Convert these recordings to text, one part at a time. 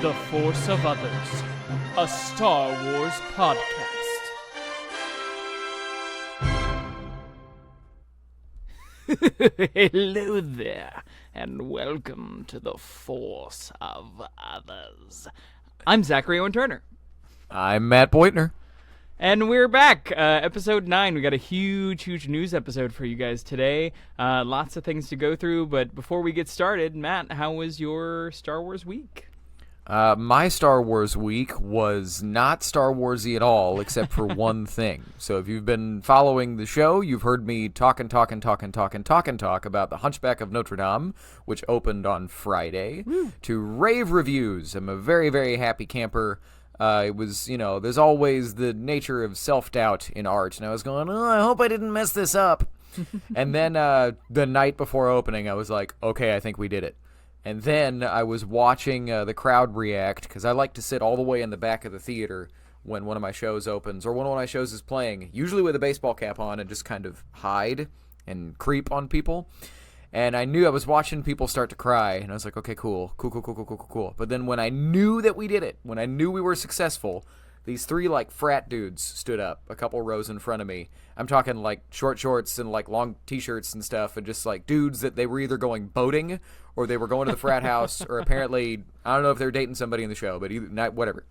The Force of Others, a Star Wars podcast. Hello there, and welcome to the Force of Others. I'm Zachary Owen Turner. I'm Matt Boitner. And we're back, episode 9. We got a huge news episode for you guys today. Lots of things to go through, but before we get started, Matt, how was your Star Wars week? My Star Wars week was not Star Warsy at all, except for one thing. So if you've been following the show, you've heard me talk about The Hunchback of Notre Dame, which opened on Friday, to rave reviews. I'm a very, very happy camper. It was, there's always the nature of self-doubt in art, and I was going, I hope I didn't mess this up. And then the night before opening, I was like, okay, I think we did it. And then I was watching the crowd react, because I like to sit all the way in the back of the theater when one of my shows opens, or when one of my shows is playing, usually with a baseball cap on, and just kind of hide and creep on people. And I knew I was watching people start to cry, and I was like, okay, cool. But then when I knew that we did it, when I knew we were successful, these three, frat dudes stood up a couple rows in front of me. I'm talking, short shorts and, long T-shirts and stuff, and just, dudes that they were either going boating or they were going to the frat house, or apparently, I don't know if they were dating somebody in the show, but whatever.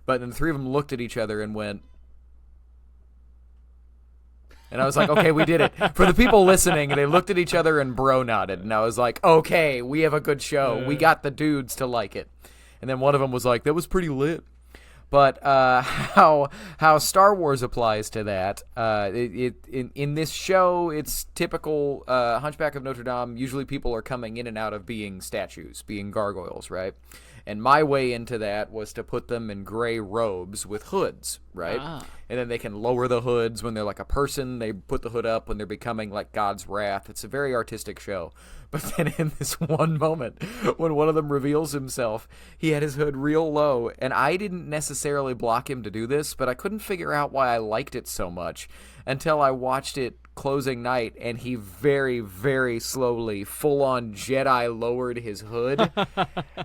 But then the three of them looked at each other and went... And I was like, okay, we did it. For the people listening, they looked at each other and bro nodded. And I was like, okay, we have a good show. We got the dudes to like it. And then one of them was like, that was pretty lit. But how Star Wars applies to that, in this show, it's typical Hunchback of Notre Dame. Usually people are coming in and out of being statues, being gargoyles, right? And my way into that was to put them in gray robes with hoods, right? And then they can lower the hoods when they're like a person. They put the hood up when they're becoming like God's wrath. It's a very artistic show. But then in this one moment, when one of them reveals himself, he had his hood real low. And I didn't necessarily block him to do this, but I couldn't figure out why I liked it so much until I watched it closing night, and he very, very slowly, full-on Jedi lowered his hood.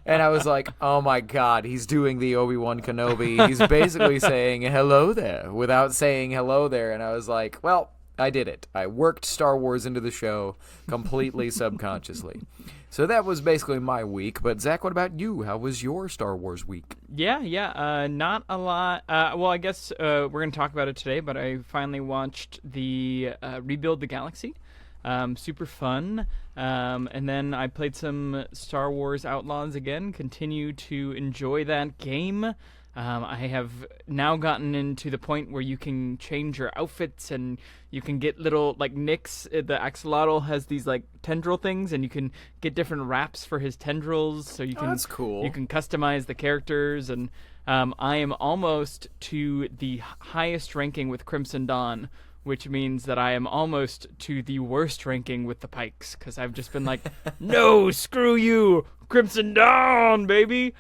And I was like, oh my god, he's doing the Obi-Wan Kenobi. He's basically saying hello there without saying hello there. And I was like, well, I did it. I worked Star Wars into the show completely subconsciously. So that was basically my week. But Zach, what about you? How was your Star Wars week? Yeah. Not a lot. Well, I guess we're going to talk about it today, but I finally watched the Rebuild the Galaxy. Super fun. And then I played some Star Wars Outlaws again. Continue to enjoy that game. I have now gotten into the point where you can change your outfits and you can get little, nicks. The axolotl has these, tendril things, and you can get different wraps for his tendrils. So you can, that's cool. You can customize the characters, and I am almost to the highest ranking with Crimson Dawn, which means that I am almost to the worst ranking with the Pikes, because I've just been like, no, screw you, Crimson Dawn, baby!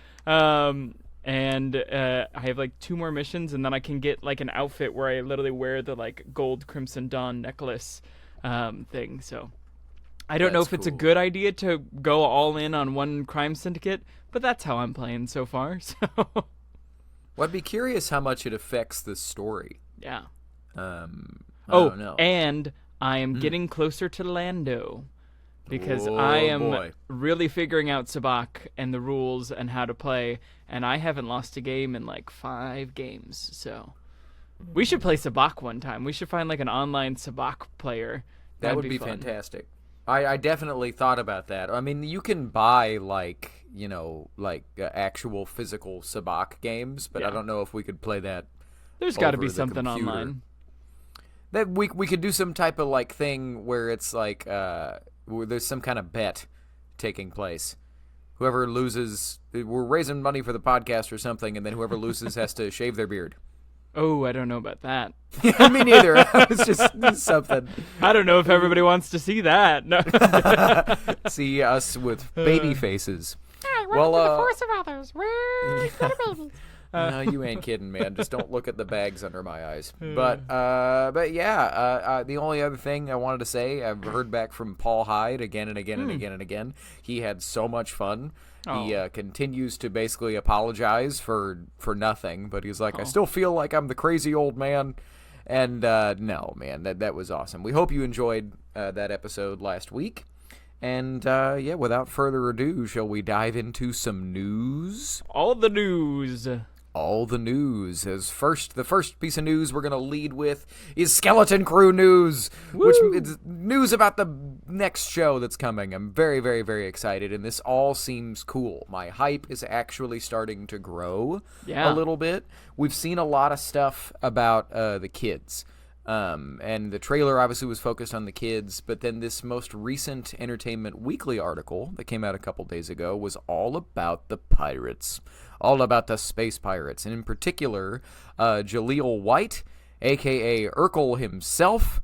And I have 2 more missions, and then I can get an outfit where I literally wear the gold Crimson Dawn necklace thing. So I don't know if it's a good idea to go all in on one crime syndicate, but that's how I'm playing so far. So well, I'd be curious how much it affects the story. Yeah. I don't know. And I am getting closer to Lando. Because I am really figuring out Sabacc and the rules and how to play, and I haven't lost a game in 5 games. So we should play Sabacc one time. We should find an online Sabacc player. That would be fantastic. I definitely thought about that. I mean, you can buy actual physical Sabacc games, but I don't know if we could play that. There's got to be something online. That we could do some type of thing where it's where there's some kind of bet taking place. Whoever loses, we're raising money for the podcast or something, and then whoever loses has to shave their beard. Oh, I don't know about that. Me neither. It's just something. I don't know if everybody wants to see that. No. See us with baby faces. Hi, welcome to the Force of Others. We're little babies. No, you ain't kidding, man. Just don't look at the bags under my eyes. But yeah, the only other thing I wanted to say, I've heard back from Paul Hyde again and again and again and again. He had so much fun. He Oh. continues to basically apologize for nothing, but he's like, I still feel like I'm the crazy old man. And no, man, that was awesome. We hope you enjoyed that episode last week. And yeah, without further ado, shall we dive into some news? All the news. All the news. The first piece of news we're going to lead with is Skeleton Crew news, which is news about the next show that's coming. I'm very, very, very excited, and this all seems cool. My hype is actually starting to grow a little bit. We've seen a lot of stuff about the kids. And the trailer obviously was focused on the kids, but then this most recent Entertainment Weekly article that came out a couple days ago was all about the pirates, all about the space pirates, and in particular, Jaleel White, a.k.a. Urkel himself,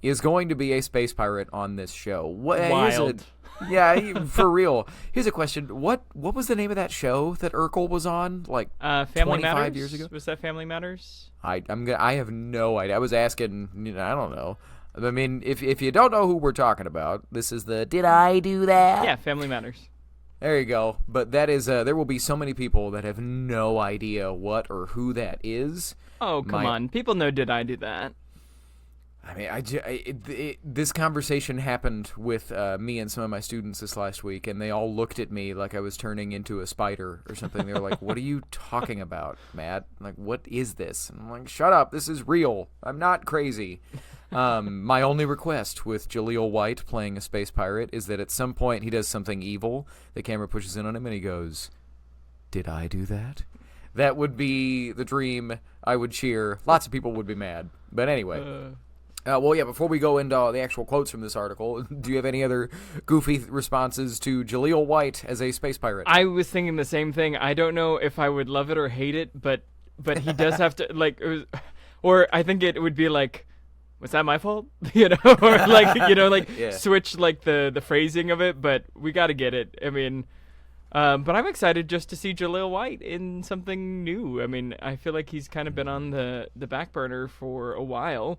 is going to be a space pirate on this show. Wild. Yeah, for real. Here's a question. What was the name of that show that Urkel was on, like, Family 25 Matters? years ago? Was that Family Matters? I have no idea. I was asking, I don't know. I mean, if you don't know who we're talking about, this is the Did I Do That? Yeah, Family Matters. There you go. But that is, there will be so many people that have no idea what or who that is. Oh, come on. People know Did I Do That? I mean, this conversation happened with me and some of my students this last week, and they all looked at me like I was turning into a spider or something. They were like, what are you talking about, Matt? Like, what is this? And I'm like, shut up. This is real. I'm not crazy. My only request with Jaleel White playing a space pirate is that at some point he does something evil. The camera pushes in on him, and he goes, did I do that? That would be the dream. I would cheer. Lots of people would be mad. But anyway. Well, yeah, before we go into the actual quotes from this article, do you have any other goofy responses to Jaleel White as a space pirate? I was thinking the same thing. I don't know if I would love it or hate it, but he does have to, like, or I think it would be like, was that my fault? Or like, yeah. Switch, like, the phrasing of it, but we got to get it. I mean, but I'm excited just to see Jaleel White in something new. I mean, I feel like he's kind of been on the back burner for a while.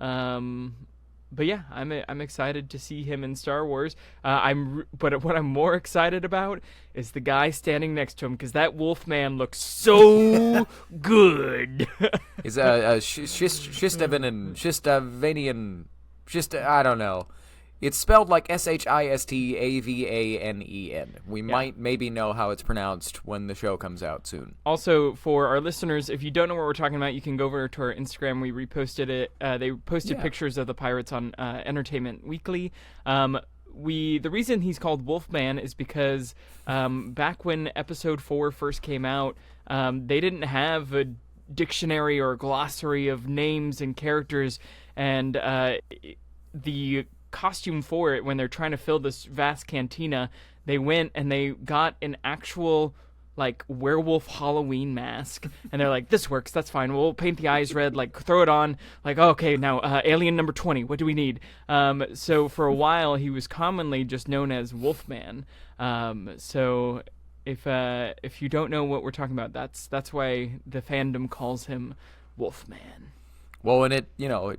But yeah, I'm excited to see him in Star Wars. But what I'm more excited about is the guy standing next to him, because that Wolfman looks so good. Is Shistavanian, I don't know. It's spelled like Shistaavanen. We might maybe know how it's pronounced when the show comes out soon. Also, for our listeners, if you don't know what we're talking about, you can go over to our Instagram. We reposted it. They posted pictures of the pirates on Entertainment Weekly. The reason he's called Wolfman is because back when Episode 4 first came out, they didn't have a dictionary or glossary of names and characters, and the costume for it, when they're trying to fill this vast cantina, they went and they got an actual, like, werewolf Halloween mask, and they're like, this works, that's fine, we'll paint the eyes red, like, throw it on, like, oh, okay, now alien number 20, what do we need? So for a while he was commonly just known as Wolfman. So if you don't know what we're talking about, that's why the fandom calls him Wolfman. Well, and it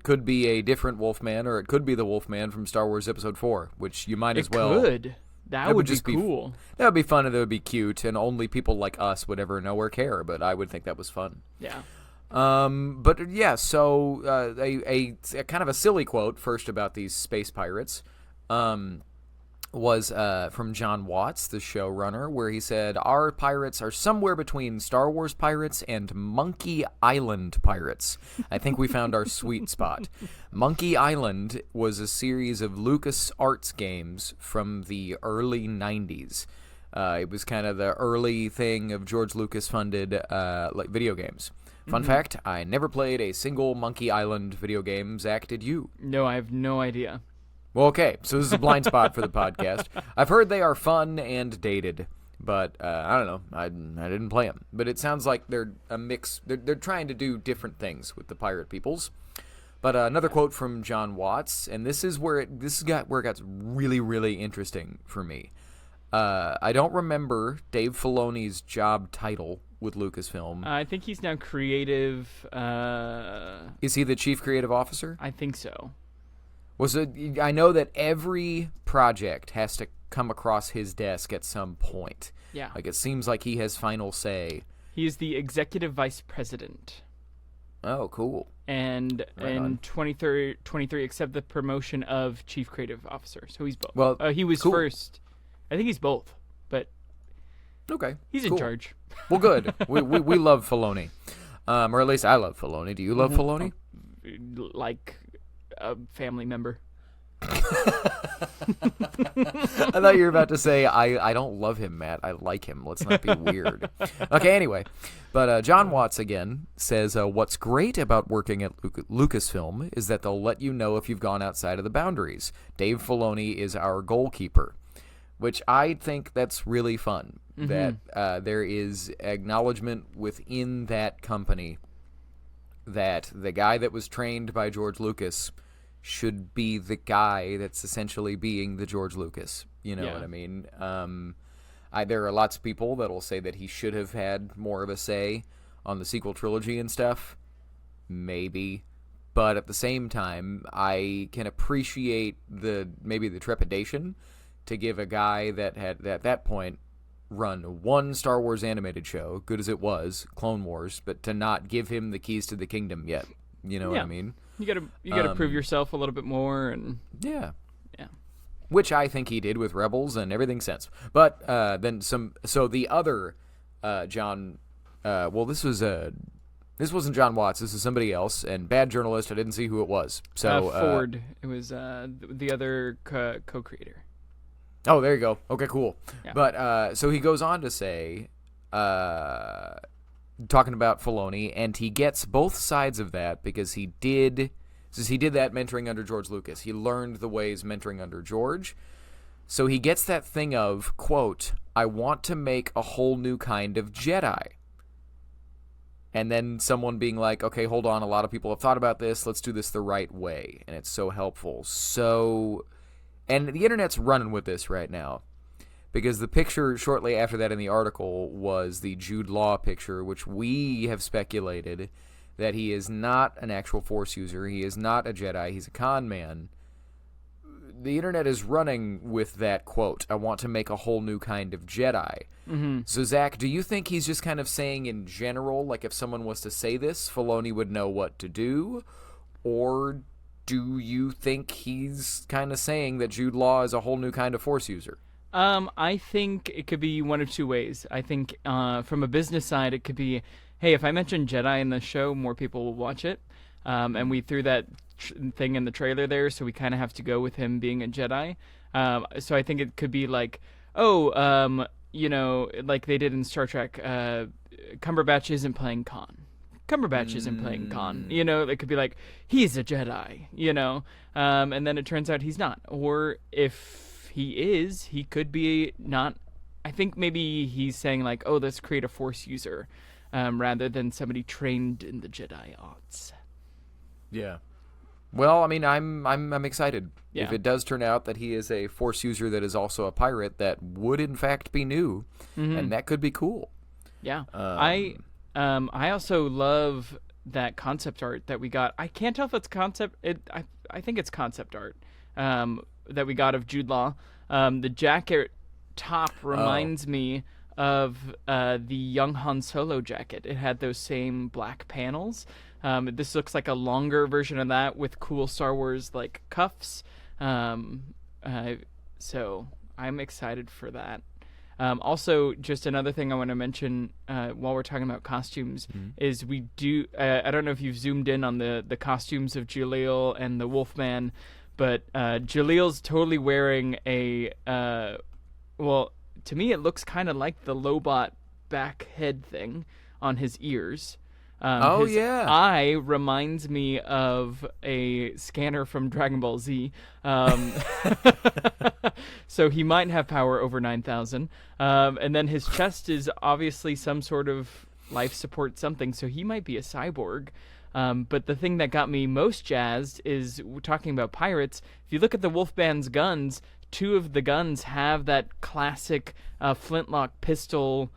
could be a different Wolfman, or it could be the Wolfman from Star Wars Episode 4, which you might as well. It could. That would be cool. That would be fun, and that would be cute, and only people like us would ever know or care, but I would think that was fun. Yeah. But yeah, so a kind of a silly quote first about these space pirates. Was from John Watts, the showrunner, where he said, our pirates are somewhere between Star Wars pirates and Monkey Island pirates. I think we found our sweet spot. Monkey Island was a series of LucasArts games from the early 90s. It was kind of the early thing of George Lucas funded like video games. Fun fact, I never played a single Monkey Island video game. Zach, did you? No, I have no idea. Well, okay, so this is a blind spot for the podcast. I've heard they are fun and dated, but I don't know. I didn't play them. But it sounds like they're a mix. They're trying to do different things with the pirate peoples. But another quote from John Watts, and this is where it got really, really interesting for me. I don't remember Dave Filoni's job title with Lucasfilm. I think he's now creative. Is he the chief creative officer? I think so. I know that every project has to come across his desk at some point. Yeah. Like, it seems like he has final say. He is the executive vice president. Oh, cool. And Right in on. 23 accept the promotion of chief creative officer. So he's both. Well, he was cool. first. I think he's both, but Okay. he's cool. in charge. Well, good. we love Filoni. Or at least I love Filoni. Do you love Filoni? Like a family member. I thought you were about to say, I don't love him, Matt. I like him. Let's not be weird. Okay, anyway. But John Watts, again, says, what's great about working at Lucasfilm is that they'll let you know if you've gone outside of the boundaries. Dave Filoni is our goalkeeper, which I think that's really fun, that there is acknowledgement within that company that the guy that was trained by George Lucas should be the guy that's essentially being the George Lucas. You know what I mean? There are lots of people that'll say that he should have had more of a say on the sequel trilogy and stuff. Maybe. But at the same time, I can appreciate maybe the trepidation to give a guy that had, at that point, run one Star Wars animated show, good as it was, Clone Wars, but to not give him the keys to the kingdom yet. You know what I mean? You gotta prove yourself a little bit more, and Yeah. yeah. Which I think he did with Rebels and everything since. But so the other John, this wasn't John Watts. This is somebody else, and bad journalist. I didn't see who it was. So Ford. It was the other co-creator. Oh, there you go. Okay, cool. Yeah. But so he goes on to say, talking about Filoni, and he gets both sides of that because he did that mentoring under George Lucas. He learned the ways mentoring under George. So he gets that thing of, quote, I want to make a whole new kind of Jedi. And then someone being like, okay, hold on, a lot of people have thought about this. Let's do this the right way. And it's so helpful. And the internet's running with this right now. Because the picture shortly after that in the article was the Jude Law picture, which we have speculated that he is not an actual Force user. He is not a Jedi. He's a con man. The internet is running with that quote, I want to make a whole new kind of Jedi. Mm-hmm. So, Zach, do you think he's just kind of saying in general, like if someone was to say this, Filoni would know what to do? Or do you think he's kind of saying that Jude Law is a whole new kind of Force user? I think it could be one of two ways. I think from a business side, it could be, hey, if I mention Jedi in the show, more people will watch it. And we threw that thing in the trailer there, so we kind of have to go with him being a Jedi. So I think it could be like, like they did in Star Trek, Cumberbatch isn't playing Khan. Cumberbatch isn't playing Khan. It could be like, he's a Jedi, and then it turns out he's not. Or if he is, he could be not. I think maybe he's saying like, oh, let's create a Force user rather than somebody trained in the Jedi arts. Yeah. Well, I mean, I'm excited. Yeah. If it does turn out that he is a Force user that is also a pirate, that would in fact be new, and that could be cool. Yeah. I also love that concept art that we got. I can't tell if it's concept. I think it's concept art that we got of Jude Law. The jacket top reminds me of the young Han Solo jacket. It had those same black panels. This looks like a longer version of that with cool Star Wars like cuffs. So I'm excited for that. Also, just another thing I want to mention while we're talking about costumes is we do. I don't know if you've zoomed in on the costumes of Jaleel and the Wolfman, but Jaleel's totally wearing a. To me, it looks kind of like the Lobot back head thing on his ears. His eye reminds me of a scanner from Dragon Ball Z. So he might have power over 9,000. And then his chest is obviously some sort of life support something, so he might be a cyborg. But the thing that got me most jazzed is talking about pirates. If you look at the Wolfman's guns, two of the guns have that classic flintlock pistol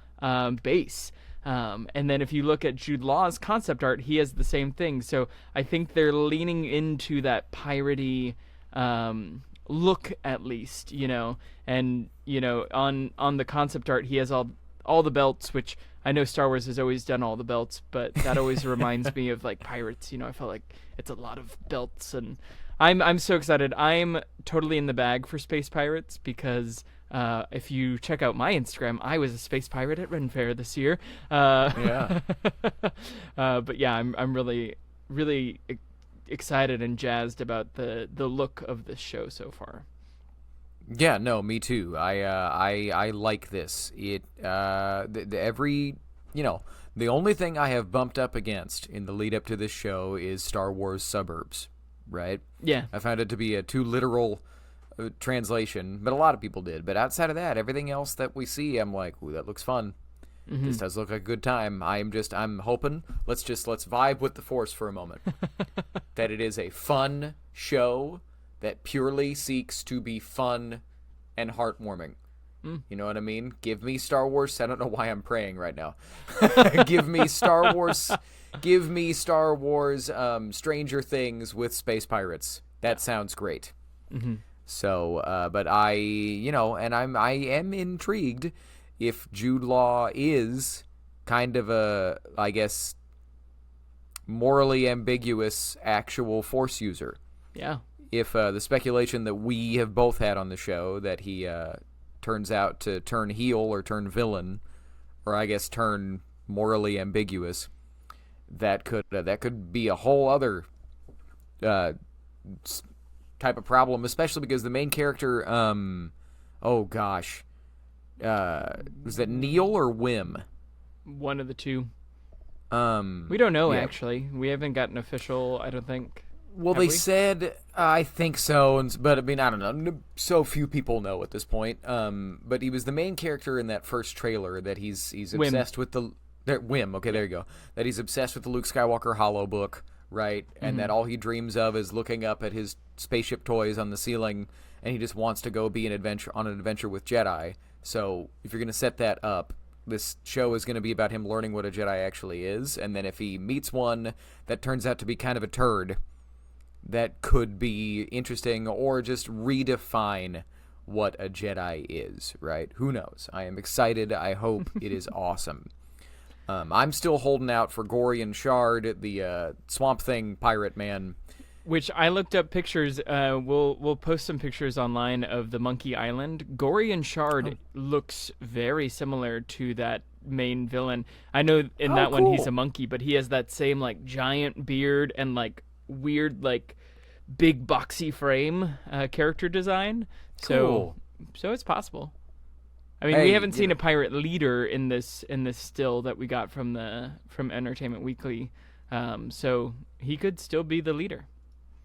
base. And then if you look at Jude Law's concept art, he has the same thing. So I think they're leaning into that piratey look at least, and on the concept art he has all the belts, which I know Star Wars has always done all the belts, but that always reminds me of like pirates. I felt like it's a lot of belts, and I'm so excited. I'm totally in the bag for Space Pirates because if you check out my Instagram, I was a space pirate at Ren Fair this year. Yeah. But yeah, I'm really really excited and jazzed about the look of this show so far. Yeah, no, me too. I like this. The only thing I have bumped up against in the lead up to this show is Star Wars suburbs, right? Yeah. I found it to be a too literal translation, but a lot of people did. But outside of that, everything else that we see, I'm like, ooh, that looks fun. Mm-hmm. This does look like a good time. I'm hoping, let's vibe with the Force for a moment. That it is a fun show that purely seeks to be fun and heartwarming. You know what I mean? Give me Star Wars. I don't know why I'm praying right now. Give me Star Wars. Give me Star Wars. Stranger Things with space pirates. That sounds great. Mm-hmm. So, but I am intrigued if Jude Law is kind of a, I guess, morally ambiguous actual Force user. Yeah. If the speculation that we have both had on the show that he turns out to turn heel or turn villain, or I guess turn morally ambiguous, that could be a whole other type of problem, especially because the main character, was that Neil or Wim? One of the two. We don't know, actually. We haven't gotten official, I don't think. Well, they said, I think so, but I mean, I don't know. So few people know at this point. But he was the main character in that first trailer that he's obsessed with the... Wim, okay, there you go. That he's obsessed with the Luke Skywalker holo book, right? And that all he dreams of is looking up at his spaceship toys on the ceiling, and he just wants to go be on an adventure with Jedi. So if you're going to set that up, this show is going to be about him learning what a Jedi actually is, and then if he meets one that turns out to be kind of a turd, that could be interesting, or just redefine what a Jedi is, right? Who knows? I am excited. I hope it is awesome. I'm still holding out for Gorian Shard, the Swamp Thing pirate man. Which I looked up pictures. We'll post some pictures online of the Monkey Island. Gorian Shard looks very similar to that main villain. I know in that one he's a monkey, but he has that same like giant beard and like weird like big boxy frame character design. So it's possible. I mean, we haven't seen a pirate leader in this still that we got from Entertainment Weekly. So he could still be the leader.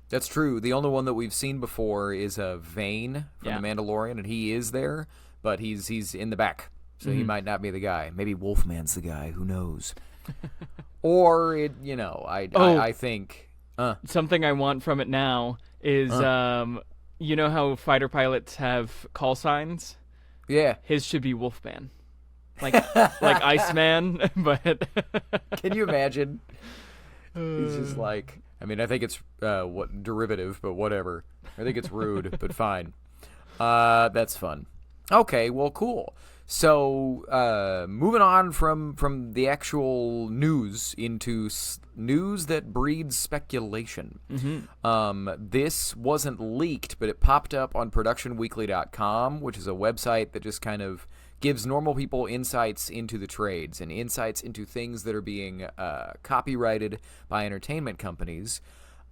That's true. The only one that we've seen before is Vane from The Mandalorian, and he is there, but he's in the back, so he might not be the guy. Maybe Wolfman's the guy. Who knows? Or I think something I want from it now is you know how fighter pilots have call signs? Yeah. His should be Wolfman. Like Iceman, but can you imagine? He's just like, I mean, I think it's derivative, but whatever. I think it's rude, but fine. That's fun. Okay, well, cool. So, moving on from the actual news into news that breeds speculation. This wasn't leaked, but it popped up on productionweekly.com, which is a website that just kind of gives normal people insights into the trades and insights into things that are being copyrighted by entertainment companies.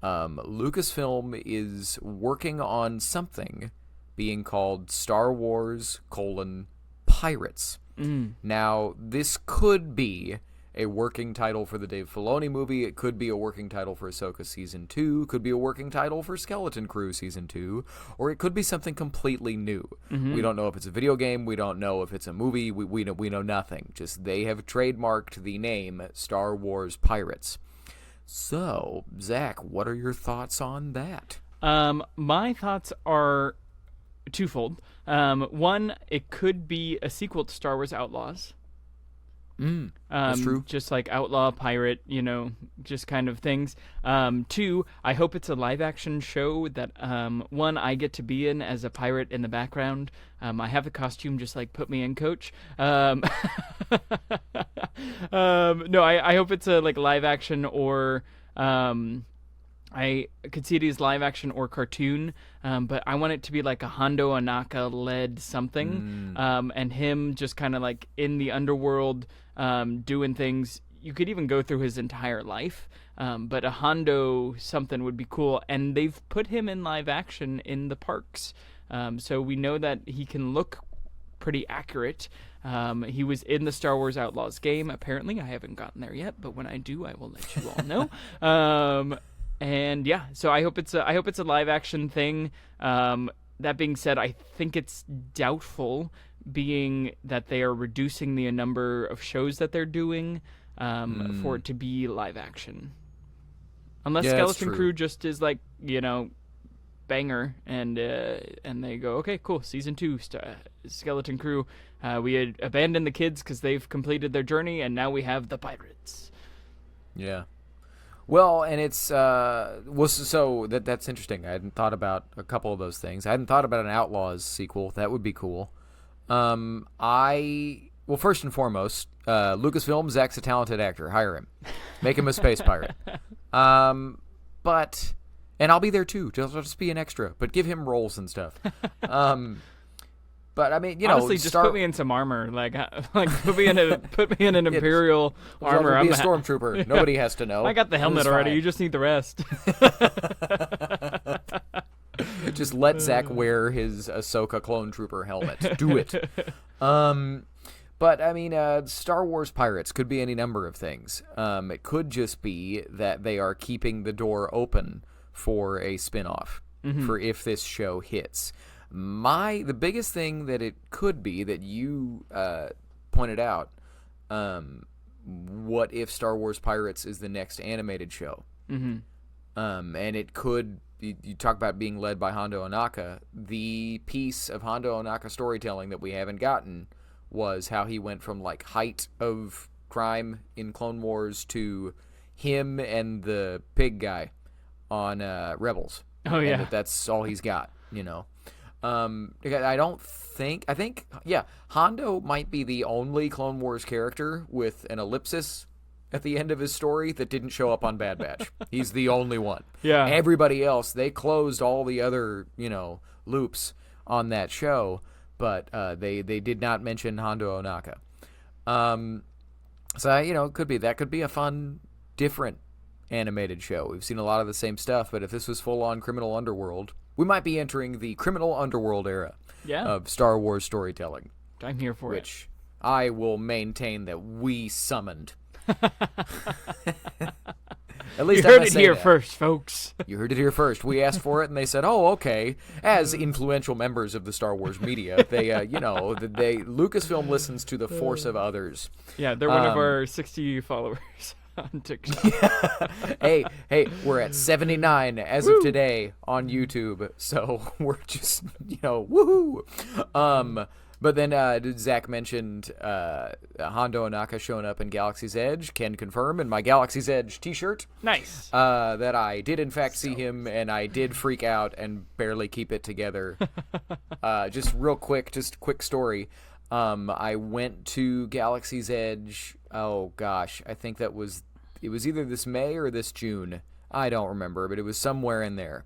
Lucasfilm is working on something being called Star Wars: Pirates. Now, this could be a working title for the Dave Filoni movie. It could be a working title for Ahsoka Season 2. Could be a working title for Skeleton Crew Season 2. Or it could be something completely new. We don't know if it's a video game. We don't know if it's a movie. We know nothing. Just they have trademarked the name Star Wars Pirates. So, Zach, what are your thoughts on that? My thoughts are twofold. One, it could be a sequel to Star Wars Outlaws. That's true. Just like outlaw, pirate, just kind of things. 2, I hope it's a live-action show that, 1, I get to be in as a pirate in the background. I have a costume, just like put me in, coach. No, I hope it's a live-action or... I could see it as live action or cartoon, but I want it to be like a Hondo Ohnaka led something, and him just kind of like in the underworld doing things. You could even go through his entire life, but a Hondo something would be cool. And they've put him in live action in the parks, so we know that he can look pretty accurate. He was in the Star Wars Outlaws game, apparently. I haven't gotten there yet, but when I do, I will let you all know. And yeah, so I hope it's a live action thing. That being said, I think it's doubtful, being that they are reducing the number of shows that they're doing, for it to be live action. Unless Skeleton Crew just is like, banger, and they go, okay, cool, season 2 Skeleton Crew. We had abandoned the kids because they've completed their journey, and now we have the pirates. Yeah. Well, and it's so that's interesting. I hadn't thought about a couple of those things. I hadn't thought about an Outlaws sequel. That would be cool. Well, first and foremost, Lucasfilm, Zach's a talented actor. Hire him, make him a space pirate. And I'll be there too. Just be an extra, but give him roles and stuff. But I mean, honestly, just put me in some armor, like put me in an Imperial armor. I'm a stormtrooper. Nobody has to know. I got the helmet already. You just need the rest. Just let Zach wear his Ahsoka clone trooper helmet. Do it. But I mean, Star Wars pirates could be any number of things. It could just be that they are keeping the door open for a spin-off for if this show hits. The biggest thing that it could be that you pointed out, what if Star Wars Pirates is the next animated show? And it could, you talk about being led by Hondo Ohnaka. The piece of Hondo Ohnaka storytelling that we haven't gotten was how he went from like height of crime in Clone Wars to him and the pig guy on Rebels. Oh yeah, and that's all he's got, I think Hondo might be the only Clone Wars character with an ellipsis at the end of his story that didn't show up on Bad Batch. He's the only one. Yeah. Everybody else, they closed all the other, loops on that show, but they did not mention Hondo Ohnaka. So, it could be a fun, different animated show. We've seen a lot of the same stuff, but if this was full-on criminal underworld, we might be entering the criminal underworld era of Star Wars storytelling. I'm here for it. Which I will maintain that we summoned. At least you heard it here first, folks. You heard it here first. We asked for it, and they said, "Oh, okay." As influential members of the Star Wars media, they, Lucasfilm listens to the force of others. Yeah, they're one of our 60 followers on TikTok. Yeah. Hey, we're at 79 as of today on YouTube, so we're just, woohoo. But then Zach mentioned Hondo Ohnaka showing up in Galaxy's Edge. Can confirm in my Galaxy's Edge t-shirt. Nice. That I did in fact see him, and I did freak out and barely keep it together. Just quick story. I went to Galaxy's Edge. Oh gosh, I think it was either this May or this June. I don't remember, but it was somewhere in there.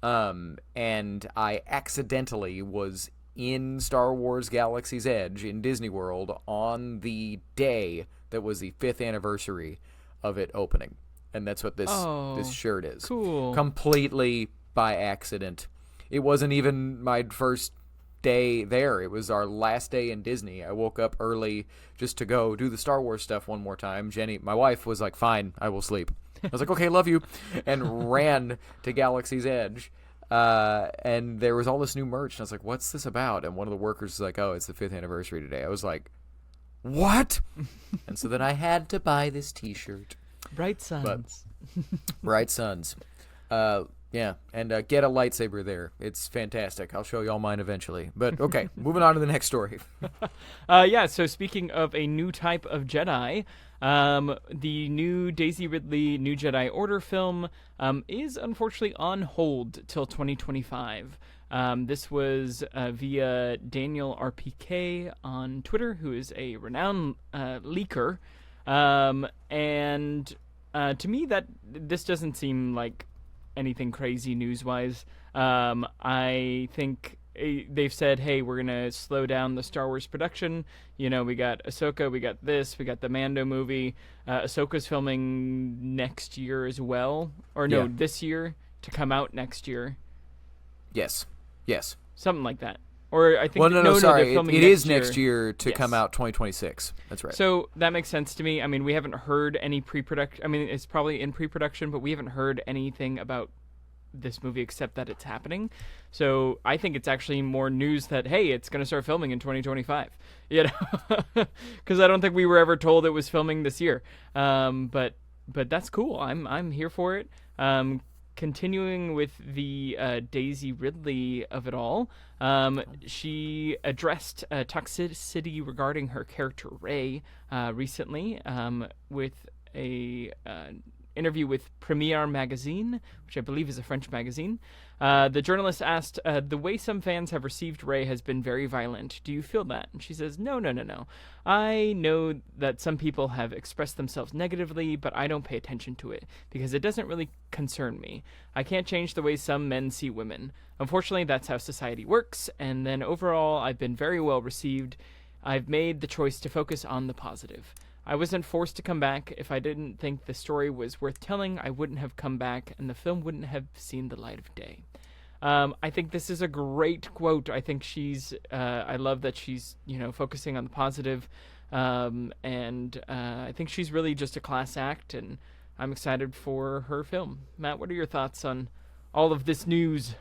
And I accidentally was in Star Wars Galaxy's Edge in Disney World on the day that was the 5th anniversary of it opening. And that's what this shirt is. Cool. Completely by accident. It wasn't even my first day there. It was our last day in Disney. I woke up early just to go do the Star Wars stuff one more time. Jenny, my wife, was like, "Fine, I will sleep." I was like, "Okay, love you," and ran to Galaxy's Edge. And there was all this new merch, and I was like, "What's this about?" And one of the workers was like, "Oh, it's the 5th anniversary today." I was like, "What?" And so then I had to buy this t-shirt. Bright Suns. Bright Suns. Yeah, and get a lightsaber there. It's fantastic. I'll show you all mine eventually. But okay, moving on to the next story. So speaking of a new type of Jedi, the new Daisy Ridley New Jedi Order film is unfortunately on hold till 2025. This was via Daniel RPK on Twitter, who is a renowned leaker. And to me, this doesn't seem like anything crazy news-wise. I think they've said, hey, we're going to slow down the Star Wars production. You know, we got Ahsoka, we got this, we got the Mando movie. Ahsoka's filming next year as well. Or no, this year to come out next year. Yes. Something like that. Or I think sorry. they're filming it next is next year to Yes. come out 2026. That's right. So that makes sense to me. I mean, we haven't heard any pre-production. I mean, it's probably in pre-production, but we haven't heard anything about this movie except that it's happening. So I think it's actually more news that, hey, it's going to start filming in 2025. You know, because I don't think we were ever told it was filming this year. But that's cool. I'm here for it. Continuing with the Daisy Ridley of it all, she addressed toxicity regarding her character Rey recently with a interview with Premiere Magazine, which I believe is a French magazine. The journalist asked, the way some fans have received Rey has been very violent. Do you feel that? And she says, no. I know that some people have expressed themselves negatively, but I don't pay attention to it because it doesn't really concern me. I can't change the way some men see women. Unfortunately, that's how society works. And then overall, I've been very well received. I've made the choice to focus on the positive. I wasn't forced to come back. If I didn't think the story was worth telling, I wouldn't have come back, and the film wouldn't have seen the light of day. I think this is a great quote. I think I love that she's, focusing on the positive, and I think she's really just a class act, and I'm excited for her film. Matt, what are your thoughts on all of this news?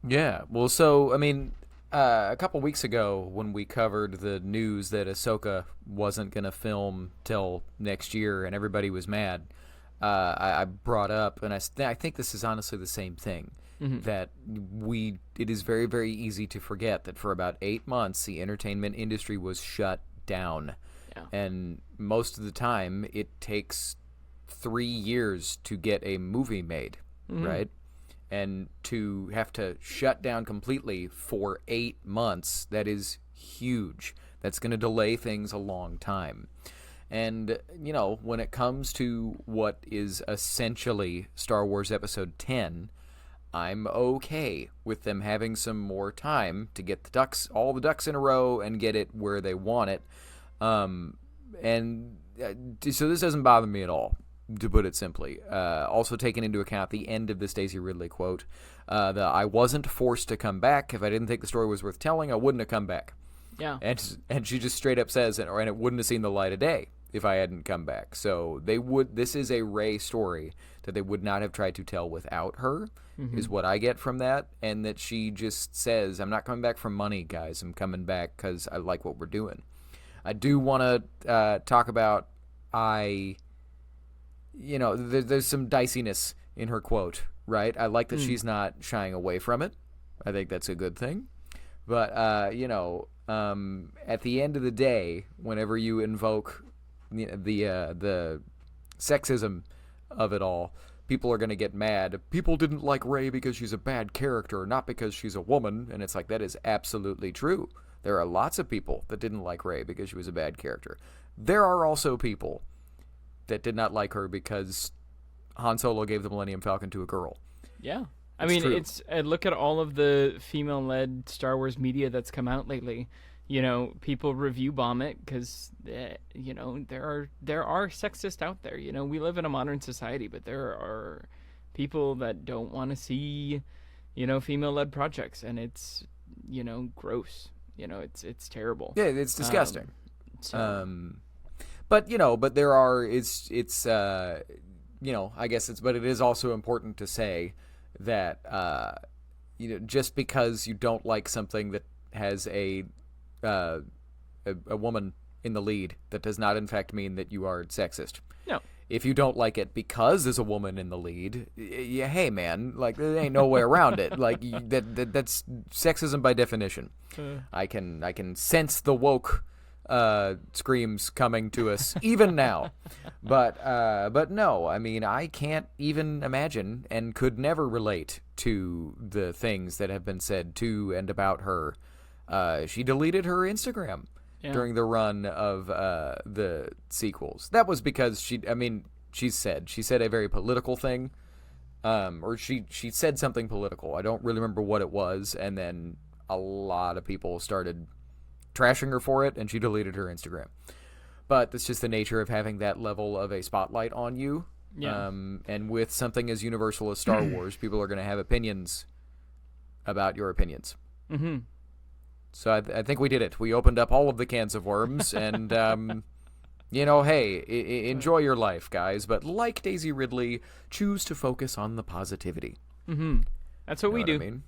Yeah, well, so, I mean, a couple weeks ago when we covered the news that Ahsoka wasn't going to film till next year and everybody was mad, I brought up, and I think this is honestly the same thing, that it is very, very easy to forget that for about 8 months the entertainment industry was shut down. Yeah. And most of the time it takes 3 years to get a movie made, right? And to have to shut down completely for 8 months, that is huge. That's going to delay things a long time. And, when it comes to what is essentially Star Wars Episode 10, I'm okay with them having some more time to get all the ducks in a row and get it where they want it. So this doesn't bother me at all, to put it simply. Also taking into account the end of this Daisy Ridley quote, I wasn't forced to come back. If I didn't think the story was worth telling, I wouldn't have come back. Yeah. And she just straight up says, and it wouldn't have seen the light of day if I hadn't come back. So this is a Rey story that they would not have tried to tell without her, is what I get from that. And that she just says, I'm not coming back for money, guys. I'm coming back because I like what we're doing. I do want to talk about, there's some diciness in her quote, right? I like that she's not shying away from it. I think that's a good thing. But, at the end of the day, whenever you invoke the sexism of it all, people are going to get mad. People didn't like Rey because she's a bad character, not because she's a woman. And it's like, that is absolutely true. There are lots of people that didn't like Rey because she was a bad character. There are also people that did not like her because Han Solo gave the Millennium Falcon to a girl. Yeah. True. It's look at all of the female-led Star Wars media that's come out lately. People review bomb it because, there are sexists out there. We live in a modern society, but there are people that don't want to see, female-led projects, and it's, gross. It's terrible. Yeah, it's disgusting. But there are, I guess but it is also important to say that, just because you don't like something that has a woman in the lead, that does not in fact mean that you are sexist. No. If you don't like it because there's a woman in the lead, yeah, hey man, like there ain't no way around it. Like that's sexism by definition. I can sense the woke screams coming to us even now. But no, I mean, I can't even imagine and could never relate to the things that have been said to and about her. She deleted her Instagram during the run of the sequels. That was because she said a very political thing, or she said something political. I don't really remember what it was, and then a lot of people started trashing her for it, and she deleted her Instagram. But that's just the nature of having that level of a spotlight on you. Yeah. And with something as universal as Star Wars, people are going to have opinions about your opinions. Mm-hmm. So I think we did it. We opened up all of the cans of worms, and, hey, enjoy your life, guys. But like Daisy Ridley, choose to focus on the positivity. Mm-hmm. That's what we do. I mean?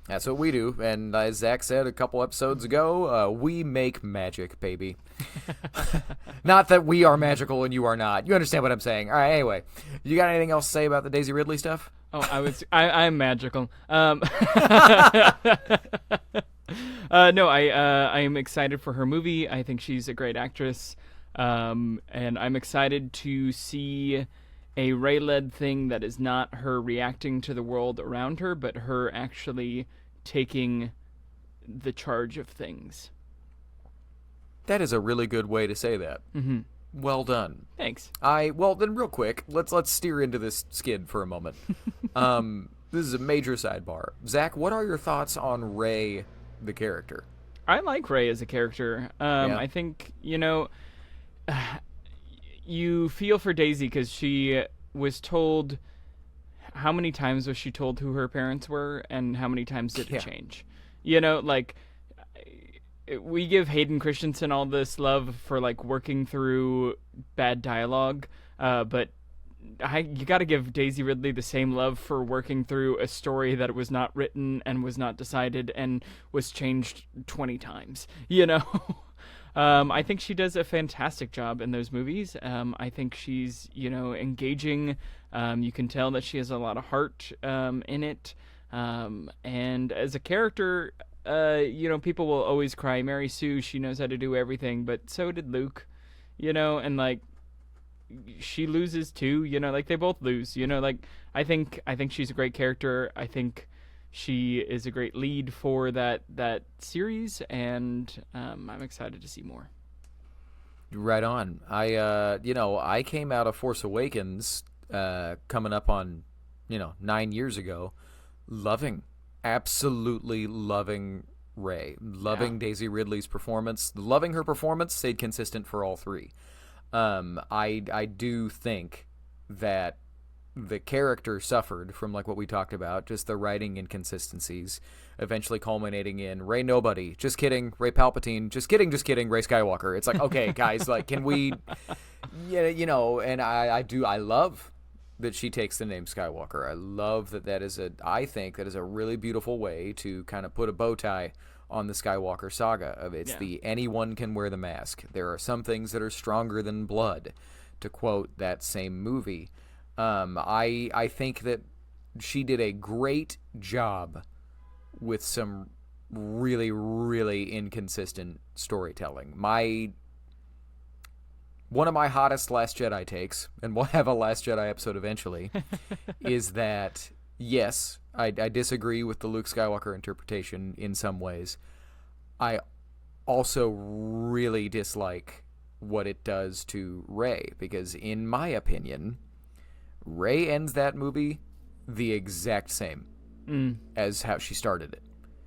That's what we do. And as Zach said a couple episodes ago, we make magic, baby. Not that we are magical and you are not. You understand what I'm saying. All right, anyway. You got anything else to say about the Daisy Ridley stuff? Oh, I'm magical. No, I am excited for her movie. I think she's a great actress. And I'm excited to see a Rey-led thing that is not her reacting to the world around her, but her actually taking the charge of things. That is a really good way to say that. Mm-hmm. Well done. Thanks. Well, then real quick, let's steer into this skid for a moment. This is a major sidebar. Zach, what are your thoughts on Rey, the character? I like Rey as a character. I think, you feel for Daisy because she was told... How many times was she told who her parents were, and how many times did it change? We give Hayden Christensen all this love for, working through bad dialogue, but you got to give Daisy Ridley the same love for working through a story that was not written and was not decided and was changed 20 times, I think she does a fantastic job in those movies. I think she's, engaging. You can tell that she has a lot of heart in it. And as a character, people will always cry, Mary Sue, she knows how to do everything, but so did Luke, and she loses too, they both lose, I think she's a great character. I think she is a great lead for that series, and I'm excited to see more. Right on. I came out of Force Awakens coming up on 9 years ago, absolutely loving Rey, Daisy Ridley's performance, loving her performance, stayed consistent for all three. I do think that the character suffered from what we talked about, just the writing inconsistencies, eventually culminating in Rey Nobody, just kidding, Rey Palpatine, just kidding, Rey Skywalker. It's okay, guys, can we, and I love that she takes the name Skywalker. I love I think that is a really beautiful way to kind of put a bow tie on the Skywalker saga. The anyone can wear the mask. There are some things that are stronger than blood, to quote that same movie. I think that she did a great job with some really, really inconsistent storytelling. One of my hottest Last Jedi takes, and we'll have a Last Jedi episode eventually, is that, yes, I disagree with the Luke Skywalker interpretation in some ways. I also really dislike what it does to Rey, because in my opinion, Rey ends that movie the exact same as how she started it.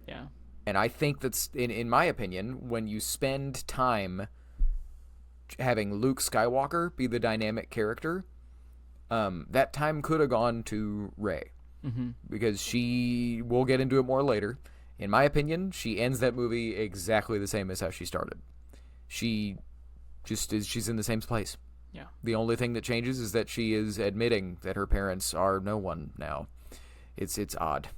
Yeah. And I think that's, in my opinion, when you spend time having Luke Skywalker be the dynamic character, that time could have gone to Rey. Mm-hmm. Because we'll get into it more later, in my opinion, she ends that movie exactly the same as how she started. She's in the same place. Yeah. The only thing that changes is that she is admitting that her parents are no one now. It's odd.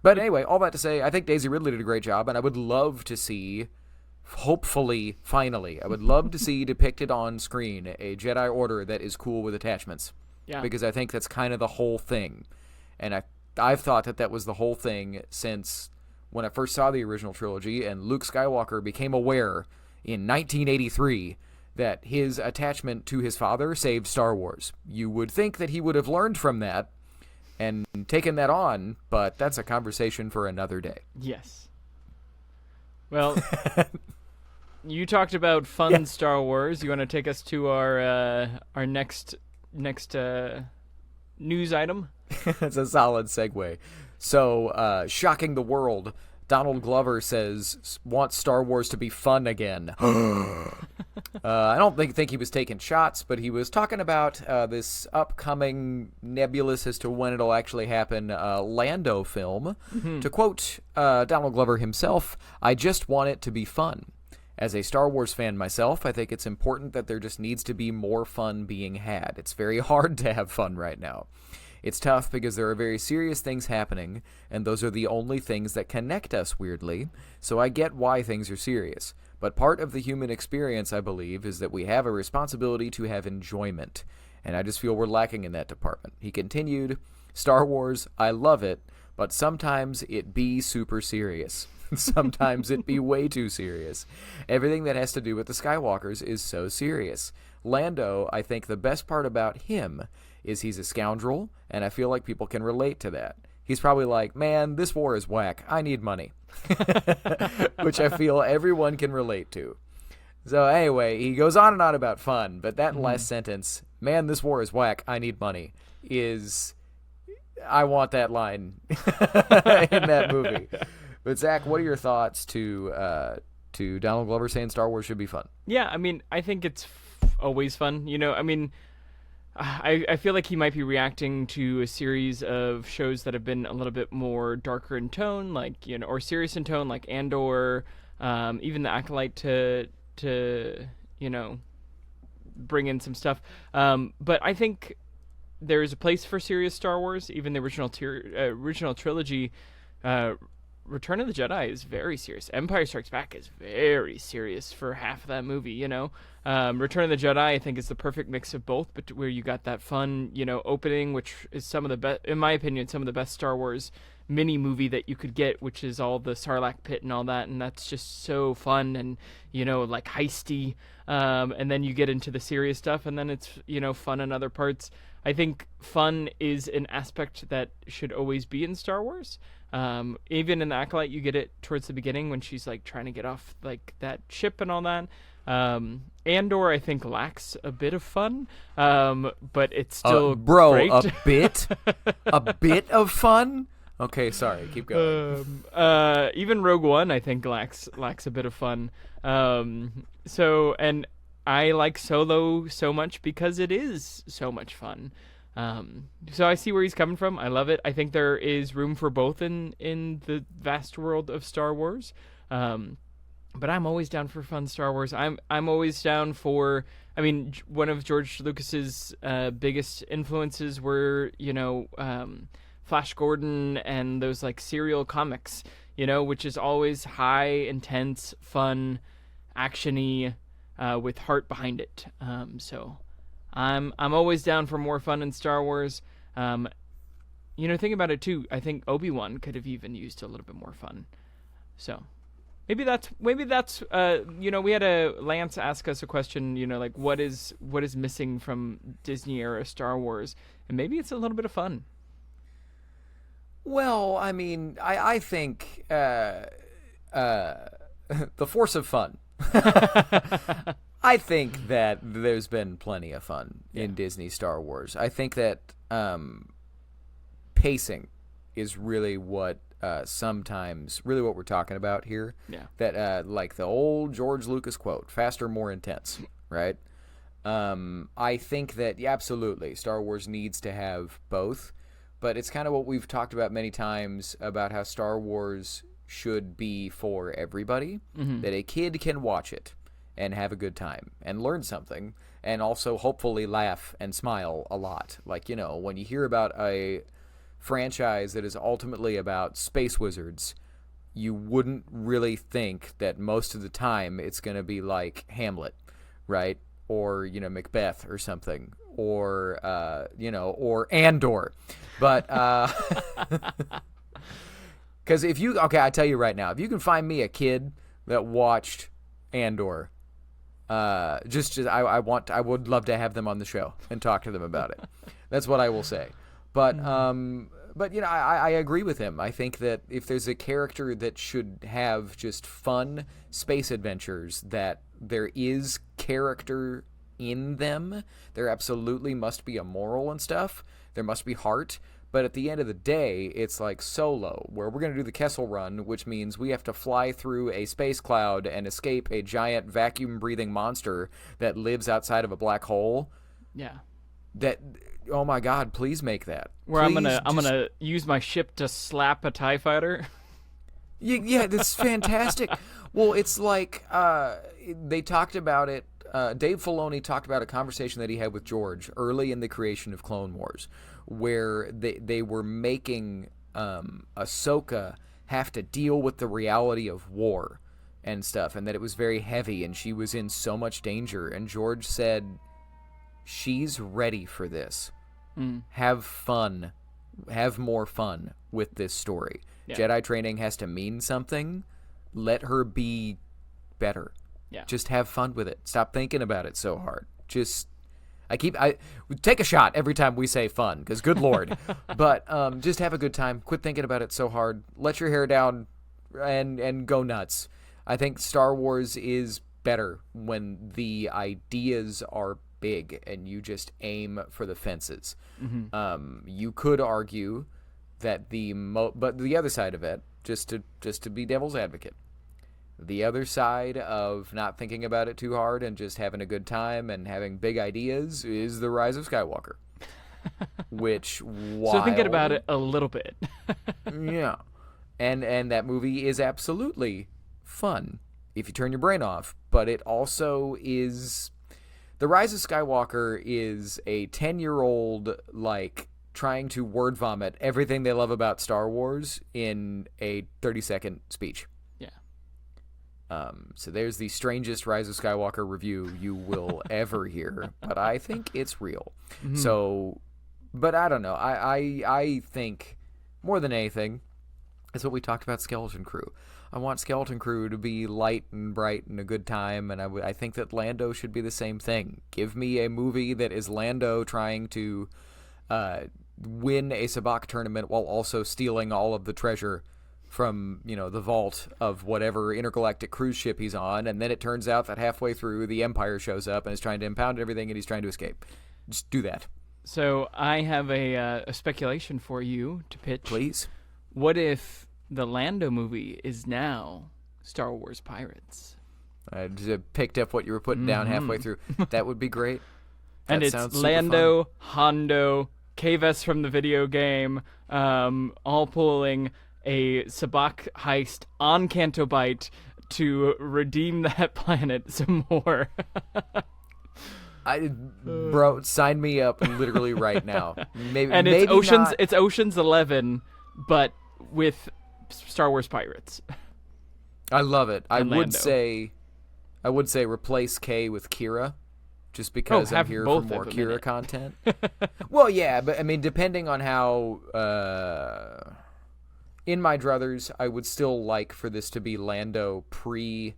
But anyway, all that to say, I think Daisy Ridley did a great job, and I would love to see hopefully, finally, I would love to see depicted on screen a Jedi Order that is cool with attachments. Yeah. Because I think that's kind of the whole thing. And I've thought that was the whole thing since when I first saw the original trilogy and Luke Skywalker became aware in 1983 that his attachment to his father saved Star Wars. You would think that he would have learned from that and taken that on, but that's a conversation for another day. Yes. Well, you talked about fun Star Wars. You want to take us to our next news item? It's a solid segue. So, shocking the world, Donald Glover wants Star Wars to be fun again. I don't think he was taking shots, but he was talking about this upcoming, nebulous as to when it'll actually happen, Lando film. Mm-hmm. To quote Donald Glover himself, "I just want it to be fun. As a Star Wars fan myself, I think it's important that there just needs to be more fun being had. It's very hard to have fun right now. It's tough because there are very serious things happening, and those are the only things that connect us, weirdly, so I get why things are serious. But part of the human experience, I believe, is that we have a responsibility to have enjoyment, and I just feel we're lacking in that department." He continued, "Star Wars, I love it, but sometimes it be super serious. Sometimes it be way too serious. Everything that has to do with the Skywalkers is so serious. Lando, I think the best part about him is he's a scoundrel, and I feel like people can relate to that. He's probably like, man, this war is whack. I need money." Which I feel everyone can relate to. So anyway, he goes on and on about fun, but that last sentence, "man, this war is whack. I need money," I want that line in that movie. But Zach, what are your thoughts to Donald Glover saying Star Wars should be fun? Yeah, I mean, I think it's always fun. I mean, I feel like he might be reacting to a series of shows that have been a little bit more darker in tone, like, or serious in tone, like Andor, even The Acolyte to bring in some stuff. But I think there is a place for serious Star Wars. Even the original trilogy, Return of the Jedi is very serious. Empire Strikes Back is very serious for half of that movie, Return of the Jedi, I think, is the perfect mix of both, but where you got that fun, opening, which is some of the best, in my opinion, some of the best Star Wars mini movie that you could get, which is all the Sarlacc pit and all that, and that's just so fun and, like heisty. And then you get into the serious stuff, and then it's, fun in other parts. I think fun is an aspect that should always be in Star Wars. Even in The Acolyte, you get it towards the beginning when she's like trying to get off like that ship and all that. Andor, I think, lacks a bit of fun, but it's still great. a bit of fun. Okay, sorry, keep going. Even Rogue One, I think, lacks a bit of fun. And I like Solo so much because it is so much fun. So I see where he's coming from. I love it. I think there is room for both in the vast world of Star Wars. But I'm always down for fun Star Wars. I'm always down for. I mean, one of George Lucas's biggest influences were Flash Gordon and those like serial comics. Which is always high, intense, fun, actiony, with heart behind it. So I'm always down for more fun in Star Wars. Think about it too. I think Obi-Wan could have even used a little bit more fun. So maybe that's we had a Lance ask us a question, like what is missing from Disney era Star Wars, and maybe it's a little bit of fun. Well, I mean, I think the force of fun. I think that there's been plenty of fun in Disney Star Wars. I think that pacing is really what we're talking about here. Yeah. That like the old George Lucas quote, faster, more intense, right? I think that absolutely Star Wars needs to have both, but it's kind of what we've talked about many times about how Star Wars should be for everybody, that a kid can watch it and have a good time and learn something and also hopefully laugh and smile a lot. Like, when you hear about a franchise that is ultimately about space wizards, you wouldn't really think that most of the time it's going to be like Hamlet, right? Or, Macbeth or something, or, or Andor. But, because I tell you right now, if you can find me a kid that watched Andor, I would love to have them on the show and talk to them about it. That's what I will say. But I agree with him. I think that if there's a character that should have just fun space adventures, that there is character in them, there absolutely must be a moral and stuff. There must be heart. But at the end of the day, it's like Solo, where we're going to do the Kessel Run, which means we have to fly through a space cloud and escape a giant vacuum-breathing monster that lives outside of a black hole. Yeah. Oh my God, please make that. Where I'm gonna use my ship to slap a TIE fighter. Yeah, that's fantastic. Well, it's like they talked about it. Dave Filoni talked about a conversation that he had with George early in the creation of Clone Wars, where they were making Ahsoka have to deal with the reality of war and stuff, and that it was very heavy, and she was in so much danger. And George said, she's ready for this. Have fun. Have more fun with this story. Yeah. Jedi training has to mean something. Let her be better. Yeah. Just have fun with it. Stop thinking about it so hard. I take a shot every time we say fun, because good Lord. But just have a good time. Quit thinking about it so hard. Let your hair down and go nuts. I think Star Wars is better when the ideas are big and you just aim for the fences. You could argue that but the other side of it, just to be devil's advocate, the other side of not thinking about it too hard and just having a good time and having big ideas is The Rise of Skywalker. Which, so thinking about it a little bit. Yeah. And that movie is absolutely fun if you turn your brain off, but it also is... The Rise of Skywalker is a 10-year-old, trying to word vomit everything they love about Star Wars in a 30-second speech. So there's the strangest Rise of Skywalker review you will ever hear, but I think it's real. So, but I don't know. I think more than anything, it's what we talked about Skeleton Crew. I want Skeleton Crew to be light and bright and a good time, and I think that Lando should be the same thing. Give me a movie that is Lando trying to win a sabacc tournament while also stealing all of the treasure from, the vault of whatever intergalactic cruise ship he's on, and then it turns out that halfway through the Empire shows up and is trying to impound everything and he's trying to escape. Just do that. So I have a speculation for you to pitch. Please. What if the Lando movie is now Star Wars Pirates? I just picked up what you were putting down halfway through. That would be great. And it's Lando, Hondo, Kves from the video game, all pulling a sabacc heist on Canto Bight to redeem that planet some more. Bro, sign me up literally right now. Maybe it's Ocean's 11, but with Star Wars pirates. I love it. I would Lando. say replace Kay with Kira, just because I'm here for more Kira content. Well, yeah, but I mean, depending on how. In my druthers, I would still like for this to be Lando pre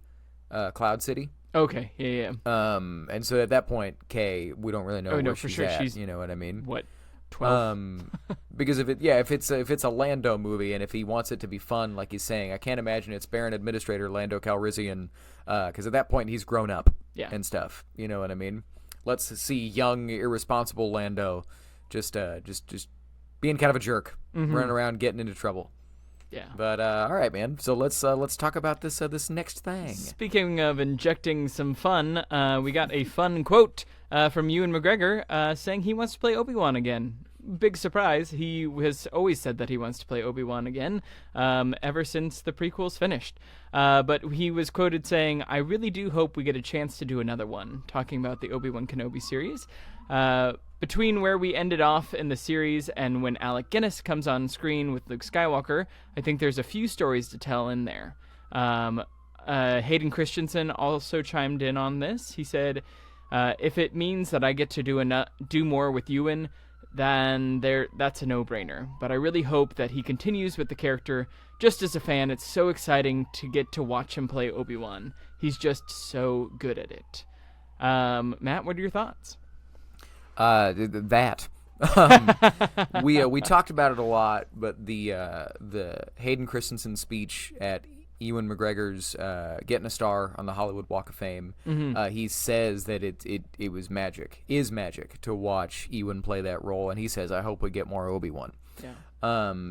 Cloud City. Okay, yeah. And so at that point, Kay, we don't really know where she's at. She's, you know what I mean? What, 12? Because if it's a Lando movie, and if he wants it to be fun, like he's saying, I can't imagine it's Baron Administrator Lando Calrissian, because at that point he's grown up and stuff. You know what I mean? Let's see young, irresponsible Lando, just being kind of a jerk, running around, getting into trouble. Yeah. But all right, man. So let's talk about this next thing. Speaking of injecting some fun, we got a fun quote from Ewan McGregor saying he wants to play Obi-Wan again. big surprise, he has always said that he wants to play Obi-Wan again, ever since the prequels finished. But he was quoted saying, "I really do hope we get a chance to do another one," talking about the Obi-Wan Kenobi series. Between where we ended off in the series and when Alec Guinness comes on screen with Luke Skywalker, I think there's a few stories to tell in there. Hayden Christensen also chimed in on this. He said, if it means that I get to do more with Ewan, then that's a no-brainer. But I really hope that he continues with the character. Just as a fan, it's so exciting to get to watch him play Obi-Wan. He's just so good at it. Matt, what are your thoughts? That. We talked about it a lot, but the Hayden Christensen speech at Ewan McGregor's getting a star on the Hollywood Walk of Fame, he says that it was magic to watch Ewan play that role, and he says, I hope we get more Obi-Wan. Yeah.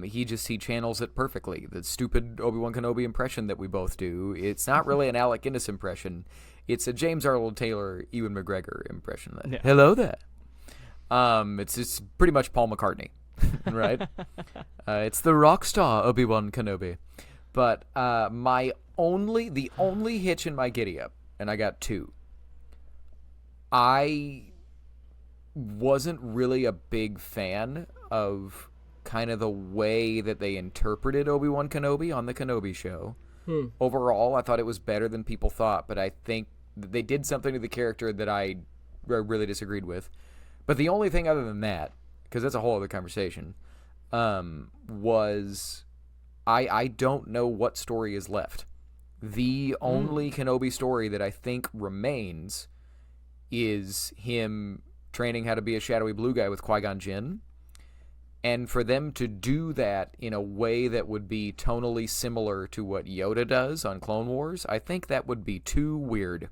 He channels it perfectly. The stupid Obi-Wan Kenobi impression that we both do, it's not really an Alec Guinness impression. It's a James Arnold Taylor, Ewan McGregor impression. Yeah. Hello there. It's pretty much Paul McCartney, right? It's the rock star Obi-Wan Kenobi. But the only hitch in my giddy-up, and I got two, I wasn't really a big fan of kind of the way that they interpreted Obi-Wan Kenobi on the Kenobi show. Overall, I thought it was better than people thought, but I think they did something to the character that I really disagreed with. But the only thing other than that, because that's a whole other conversation, was I don't know what story is left. The only Kenobi story that I think remains is him training how to be a shadowy blue guy with Qui-Gon Jinn. And for them to do that in a way that would be tonally similar to what Yoda does on Clone Wars, I think that would be too weird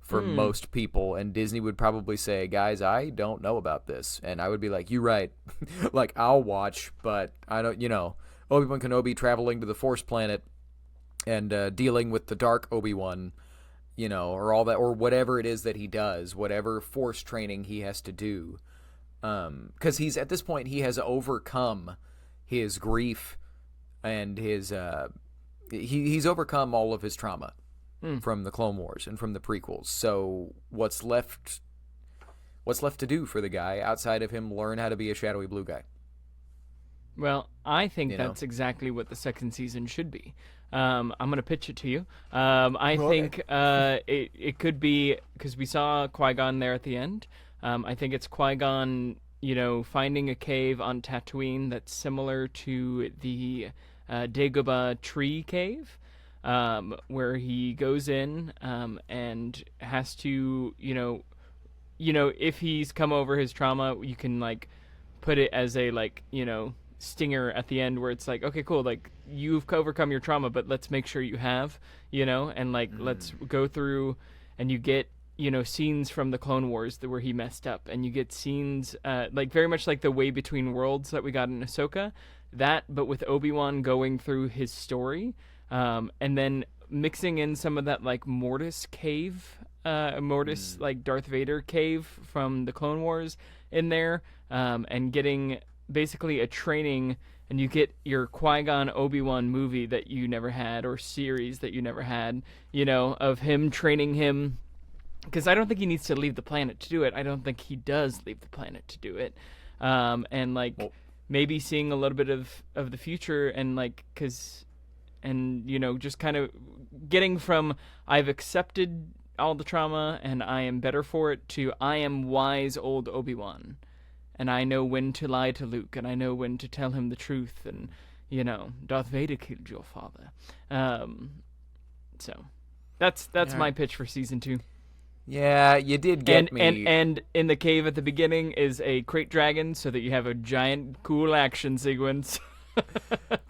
for most people. And Disney would probably say, guys, I don't know about this. And I would be like, you're right. Like, I'll watch, but I don't, Obi-Wan Kenobi traveling to the Force planet and dealing with the dark Obi-Wan, or all that, or whatever it is that he does, whatever Force training he has to do. Because he's, at this point, he has overcome his grief and his, he's overcome all of his trauma from the Clone Wars and from the prequels. So what's left to do for the guy outside of him learn how to be a shadowy blue guy? Well, I think that's exactly what the second season should be. I'm going to pitch it to you. I think it could be, because we saw Qui-Gon there at the end. I think it's Qui-Gon, finding a cave on Tatooine that's similar to the Dagobah tree cave, where he goes in and has to, if he's come over his trauma, you can, put it as a, stinger at the end where it's like, okay, cool, you've overcome your trauma, but let's make sure you have, and let's go through, and you get scenes from the Clone Wars where he messed up, and you get scenes very much like the Way Between Worlds that we got in Ahsoka, but with Obi-Wan going through his story, and then mixing in some of that Mortis cave, Darth Vader cave from the Clone Wars in there, and getting basically a training, and you get your Qui-Gon Obi-Wan movie that you never had, or series that you never had, of him training him. Because I don't think he needs to leave the planet to do it. I don't think he does leave the planet to do it. Maybe seeing a little bit of the future, and just kind of getting from I've accepted all the trauma and I am better for it to I am wise old Obi-Wan. And I know when to lie to Luke, and I know when to tell him the truth, and, Darth Vader killed your father. So that's my pitch for season 2. Yeah, you did get me. And in the cave at the beginning is a crate dragon, so that you have a giant, cool action sequence.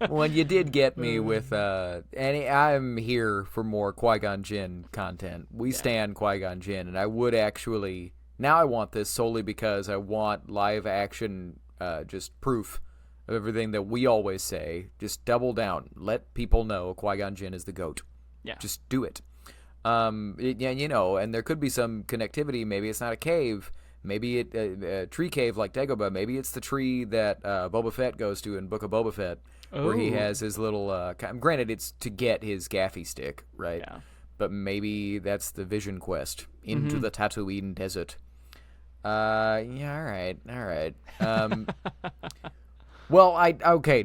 Well, you did get me with, and I'm here for more Qui-Gon Jinn content. We stand Qui-Gon Jinn, and I would actually, now I want this solely because I want live action, just proof of everything that we always say. Just double down. Let people know Qui-Gon Jinn is the GOAT. Yeah. Just do it. And there could be some connectivity. Maybe it's not a cave. Maybe a tree cave like Dagobah. Maybe it's the tree that Boba Fett goes to in Book of Boba Fett, where he has his little. Granted, it's to get his gaffy stick, right? Yeah. But maybe that's the Vision Quest into the Tatooine desert. Yeah. All right. Well,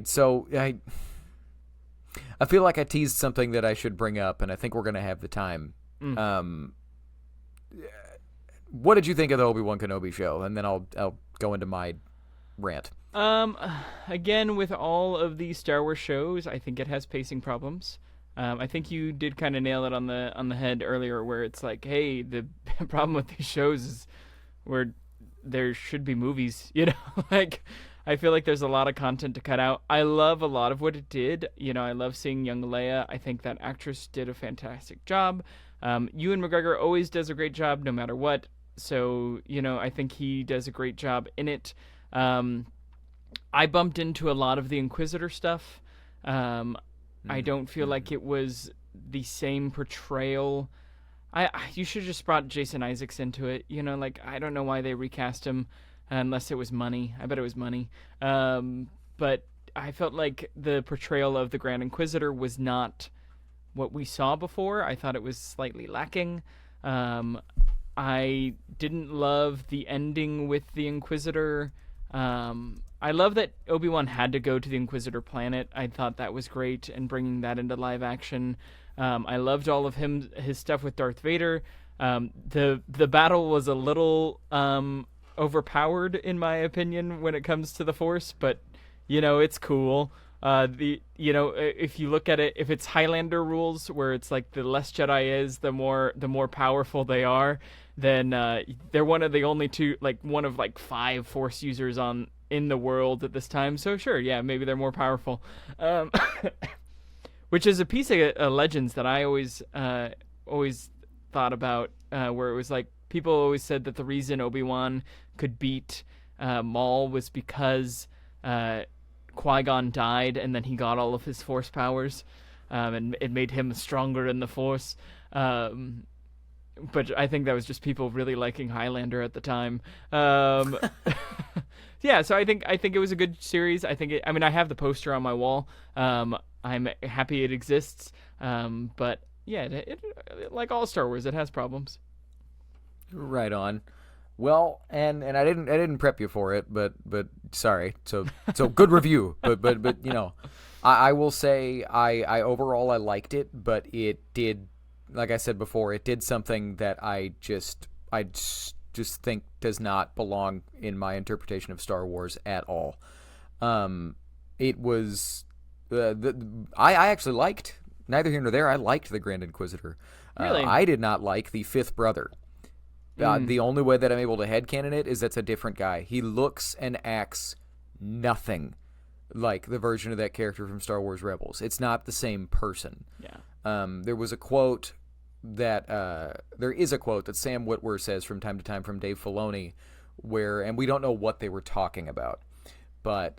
So I feel like I teased something that I should bring up, and I think we're gonna have the time. What did you think of the Obi-Wan Kenobi show? And then I'll go into my rant. Again, with all of these Star Wars shows, I think it has pacing problems. I think you did kind of nail it on the head earlier, where it's like, hey, the problem with these shows is where there should be movies, like I feel like there's a lot of content to cut out. I love a lot of what it did. I love seeing young Leia. I think that actress did a fantastic job. Ewan McGregor always does a great job no matter what. So, I think he does a great job in it. I bumped into a lot of the Inquisitor stuff. I don't feel like it was the same portrayal. You should have just brought Jason Isaacs into it. I don't know why they recast him unless it was money. I bet it was money. But I felt like the portrayal of the Grand Inquisitor was not what we saw before. I thought it was slightly lacking. I didn't love the ending with the Inquisitor. I love that Obi-Wan had to go to the Inquisitor planet. I thought that was great, and bringing that into live action. I loved all of his stuff with Darth Vader. The battle was a little overpowered, in my opinion, when it comes to the Force, but it's cool. If you look at it, if it's Highlander rules, where it's like the less Jedi is, the more powerful they are, then they're one of the only two, one of 5 Force users in the world at this time. So sure, yeah, maybe they're more powerful. Which is a piece of Legends that I always thought about, where it was like people always said that the reason Obi-Wan could beat Maul was because Qui-Gon died, and then he got all of his Force powers, and it made him stronger in the Force. But I think that was just people really liking Highlander at the time. Yeah, so I think it was a good series. I have the poster on my wall. I'm happy it exists. But yeah, it like all Star Wars, it has problems. Right on. Well, and I didn't prep you for it, but sorry. So good review. But I will say I overall I liked it, but it did, like I said before, it did something that I just think does not belong in my interpretation of Star Wars at all. It was I actually liked, neither here nor there, I liked the Grand Inquisitor. Really? I did not like the fifth brother. The only way that I'm able to headcanon it is that's a different guy. He looks and acts nothing like the version of that character from Star Wars Rebels. It's not the same person. Yeah. There is a quote that Sam Witwer says from time to time from Dave Filoni, and we don't know what they were talking about, but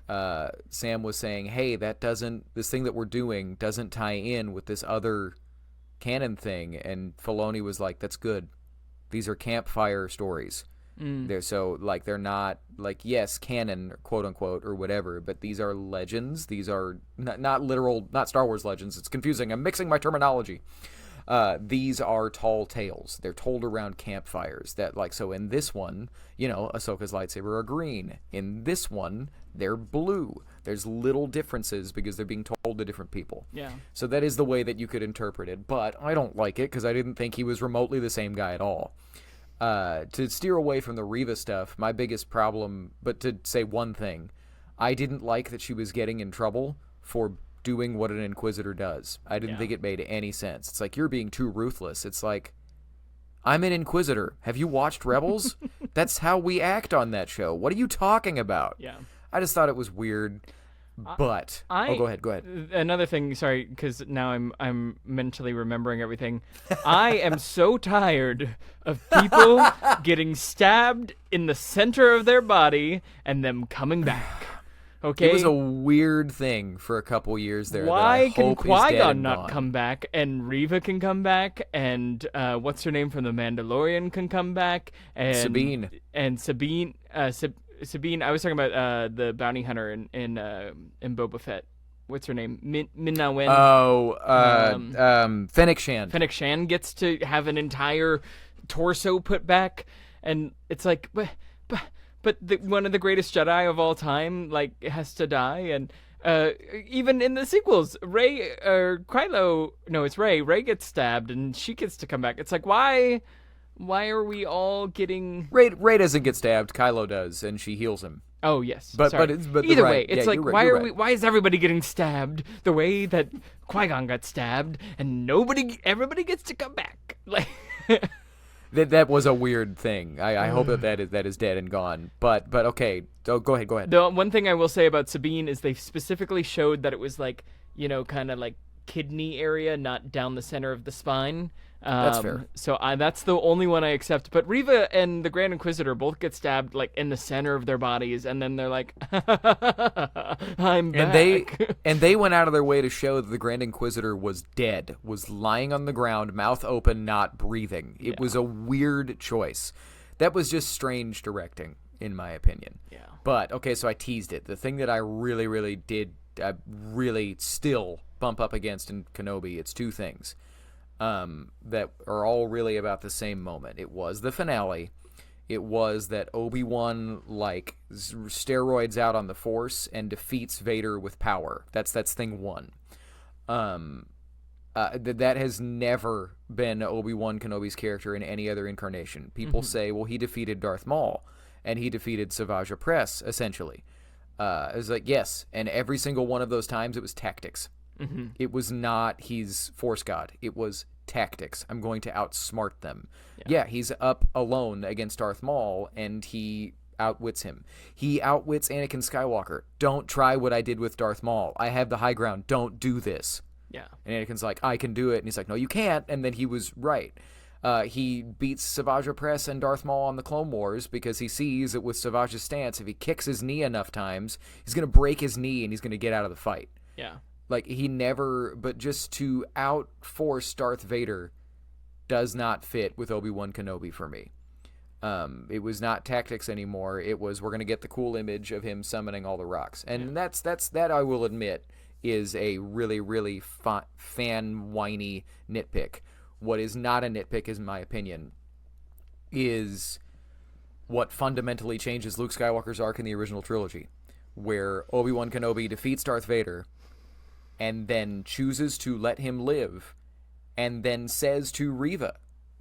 Sam was saying, hey, this thing that we're doing doesn't tie in with this other canon thing, and Filoni was like, that's good. These are campfire stories. They're not yes, canon, quote unquote, or whatever, but these are legends. These are not literal, not Star Wars legends. It's confusing. I'm mixing my terminology. These are tall tales. They're told around campfires. So in this one, Ahsoka's lightsaber are green. In this one, they're blue. There's little differences because they're being told to different people. Yeah. So that is the way that you could interpret it. But I don't like it because I didn't think he was remotely the same guy at all. To steer away from the Reva stuff, my biggest problem, but to say one thing, I didn't like that she was getting in trouble for doing what an Inquisitor does. I didn't think it made any sense. It's like, you're being too ruthless. It's like, I'm an Inquisitor. Have you watched Rebels? That's how we act on that show. What are you talking about? Yeah. I just thought it was weird. But go ahead. Another thing, sorry, because now I'm mentally remembering everything. I am so tired of people getting stabbed in the center of their body and them coming back. Okay, It was a weird thing for a couple years there. why that I can hope is dead Qui-Gon and not gone. come back, and Reva can come back, and what's her name from The Mandalorian can come back, and Sabine. and Sabine. Sabine. I was talking about the bounty hunter in Boba Fett. What's her name? Min-Na Wen. Fennec Shand. Fennec Shand gets to have an entire torso put back, and it's like, but one of the greatest Jedi of all time, like, has to die, and even in the sequels, Rey or Kylo, no, it's Rey. Rey gets stabbed, and she gets to come back. It's like, why are we all getting? Rey doesn't get stabbed. Kylo does, and she heals him. Oh yes, But sorry. but Either right. way, it's Yeah, like, you're right, why you're are right. we? Why is everybody getting stabbed the way that Qui-Gon got stabbed, and everybody gets to come back? Like, That was a weird thing. I hope that is dead and gone. But okay. Oh, go ahead. the one thing I will say about Sabine is they specifically showed that it was like, kind of like kidney area, not down the center of the spine. That's fair. So that's the only one I accept. But Reva and the Grand Inquisitor both get stabbed like in the center of their bodies, and then they're like, "I'm back." And they went out of their way to show that the Grand Inquisitor was dead, was lying on the ground, mouth open, not breathing. It was a weird choice. That was just strange directing, in my opinion. Yeah. But okay, so I teased it. The thing that I really, really did, I really still bump up against in Kenobi, it's two things. That are all really about the same moment. It was the finale. It was that Obi-Wan steroids out on the Force and defeats Vader with power. That's thing one. That has never been Obi-Wan Kenobi's character in any other incarnation. People say, well, he defeated Darth Maul and he defeated Savage Opress, essentially. It was like, yes, and every single one of those times it was tactics. It was not he's Force God. It was tactics. I'm going to outsmart them. Yeah, he's up alone against Darth Maul, and he outwits him. He outwits Anakin Skywalker. Don't try what I did with Darth Maul. I have the high ground. Don't do this. Yeah. And Anakin's like, I can do it. And he's like, no, you can't. And then he was right. He beats Savage Opress and Darth Maul on the Clone Wars because he sees that with Savage's stance, if he kicks his knee enough times, he's going to break his knee and he's going to get out of the fight. Yeah. Like, he never, but just to outforce Darth Vader does not fit with Obi-Wan Kenobi for me. It was not tactics anymore. It was, we're going to get the cool image of him summoning all the rocks. And that I will admit is a really, really fan whiny nitpick. What is not a nitpick, in my opinion, is what fundamentally changes Luke Skywalker's arc in the original trilogy, where Obi-Wan Kenobi defeats Darth Vader and then chooses to let him live, and then says to Reva,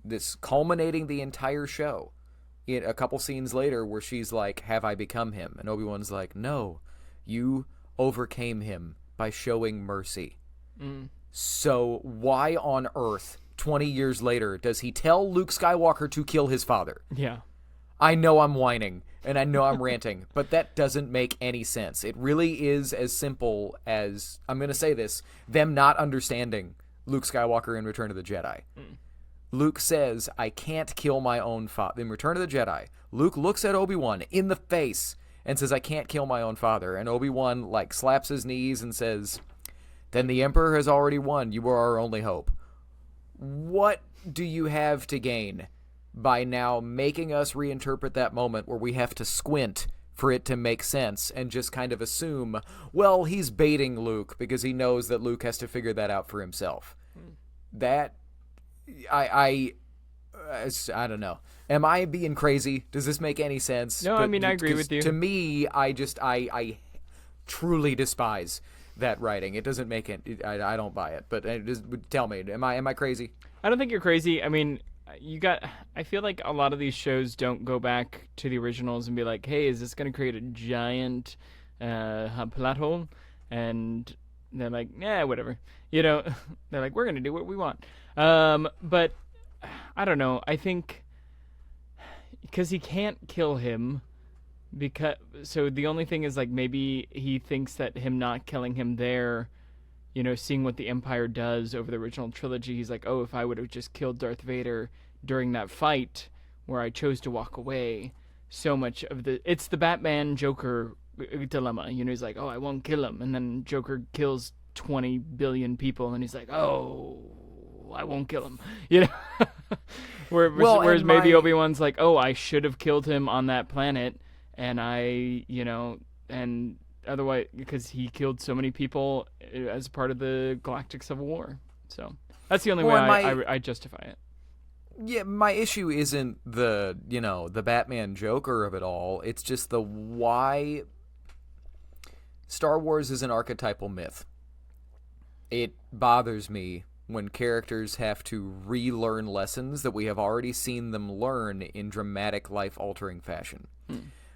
this culminating the entire show, in a couple scenes later where she's like, have I become him? And Obi-Wan's like, no, you overcame him by showing mercy. So why on earth, 20 years later, does he tell Luke Skywalker to kill his father? Yeah. I know I'm whining, and I know I'm ranting, but that doesn't make any sense. It really is as simple as, I'm going to say this, them not understanding Luke Skywalker in Return of the Jedi. Luke says, I can't kill my own father. In Return of the Jedi, Luke looks at Obi-Wan in the face and says, I can't kill my own father. And Obi-Wan, slaps his knees and says, then the Emperor has already won. You are our only hope. What do you have to gain by now making us reinterpret that moment where we have to squint for it to make sense and just kind of assume, well, he's baiting Luke because he knows that Luke has to figure that out for himself? That, I don't know. Am I being crazy? Does this make any sense? No, I mean, I agree with you. To me, I truly despise that writing. It doesn't make it. I don't buy it. But tell me, am I crazy? I don't think you're crazy. I mean, I feel like a lot of these shows don't go back to the originals and be like, hey, is this going to create a giant plot hole? And they're like, yeah, whatever. They're like, we're going to do what we want. But I don't know. I think because he can't kill him, so the only thing is, maybe he thinks that him not killing him there, seeing what the Empire does over the original trilogy, he's like, oh, if I would have just killed Darth Vader during that fight where I chose to walk away, so much of it's the Batman Joker dilemma. He's like, oh, I won't kill him, and then Joker kills 20 billion people, and he's like, oh, I won't kill him. Whereas maybe Obi-Wan's like, oh, I should have killed him on that planet, and and otherwise, because he killed so many people as part of the Galactic Civil War. So that's the only way I justify it. Yeah, my issue isn't the Batman Joker of it all. It's just the why Star Wars is an archetypal myth. It bothers me when characters have to relearn lessons that we have already seen them learn in dramatic, life-altering fashion.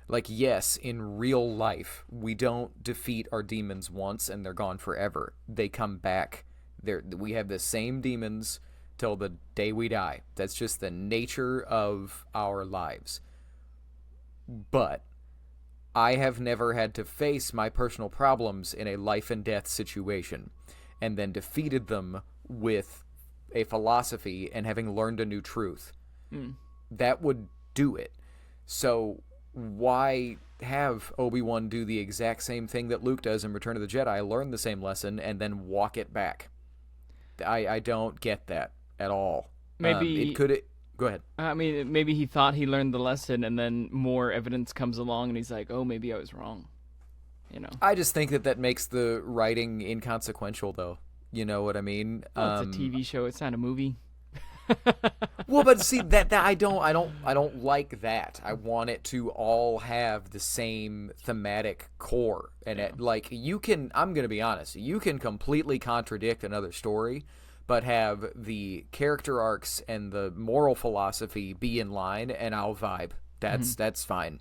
Like, yes, in real life, we don't defeat our demons once and they're gone forever. They come back. We have the same demons till the day we die. That's just the nature of our lives. But I have never had to face my personal problems in a life and death situation and then defeated them with a philosophy and having learned a new truth. That would do it. So why have Obi-Wan do the exact same thing that Luke does in Return of the Jedi, learn the same lesson, and then walk it back? I don't get that at all. Maybe go ahead. I mean, maybe he thought he learned the lesson, and then more evidence comes along, and he's like, "Oh, maybe I was wrong." I just think that makes the writing inconsequential, though. You know what I mean? Well, it's a TV show. It's not a movie. Well, but see that I don't like that. I want it to all have the same thematic core, and I'm gonna be honest. You can completely contradict another story, but have the character arcs and the moral philosophy be in line, and I'll vibe. That's fine.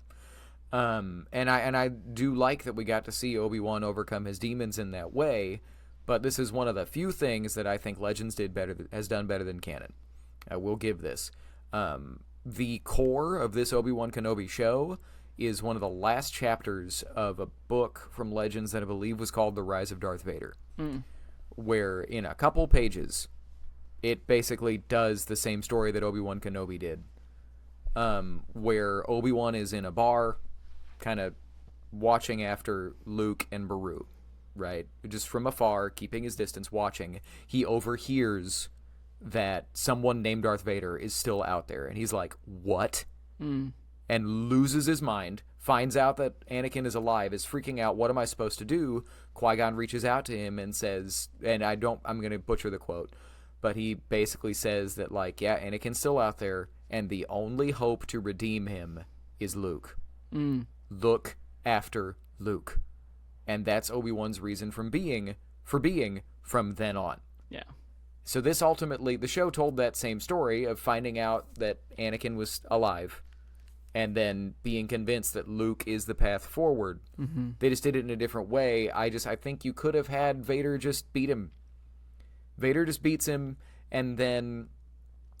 And I do like that we got to see Obi-Wan overcome his demons in that way. But this is one of the few things that I think Legends has done better than canon. I will give this. The core of this Obi-Wan Kenobi show is one of the last chapters of a book from Legends that I believe was called The Rise of Darth Vader, where in a couple pages, it basically does the same story that Obi-Wan Kenobi did, where Obi-Wan is in a bar, kind of watching after Luke and Beru, right? Just from afar, keeping his distance, watching. He overhears that someone named Darth Vader is still out there, and he's like, what? And loses his mind, finds out that Anakin is alive, is freaking out, what am I supposed to do? Qui-Gon reaches out to him and says, and I'm going to butcher the quote, but he basically says that, like, yeah, Anakin's still out there, and the only hope to redeem him is Luke. Look after Luke. And that's Obi-Wan's reason for being from then on. Yeah. So this ultimately, the show told that same story of finding out that Anakin was alive and then being convinced that Luke is the path forward. They just did it in a different way. I think you could have had Vader just beat him. Vader just beats him, and then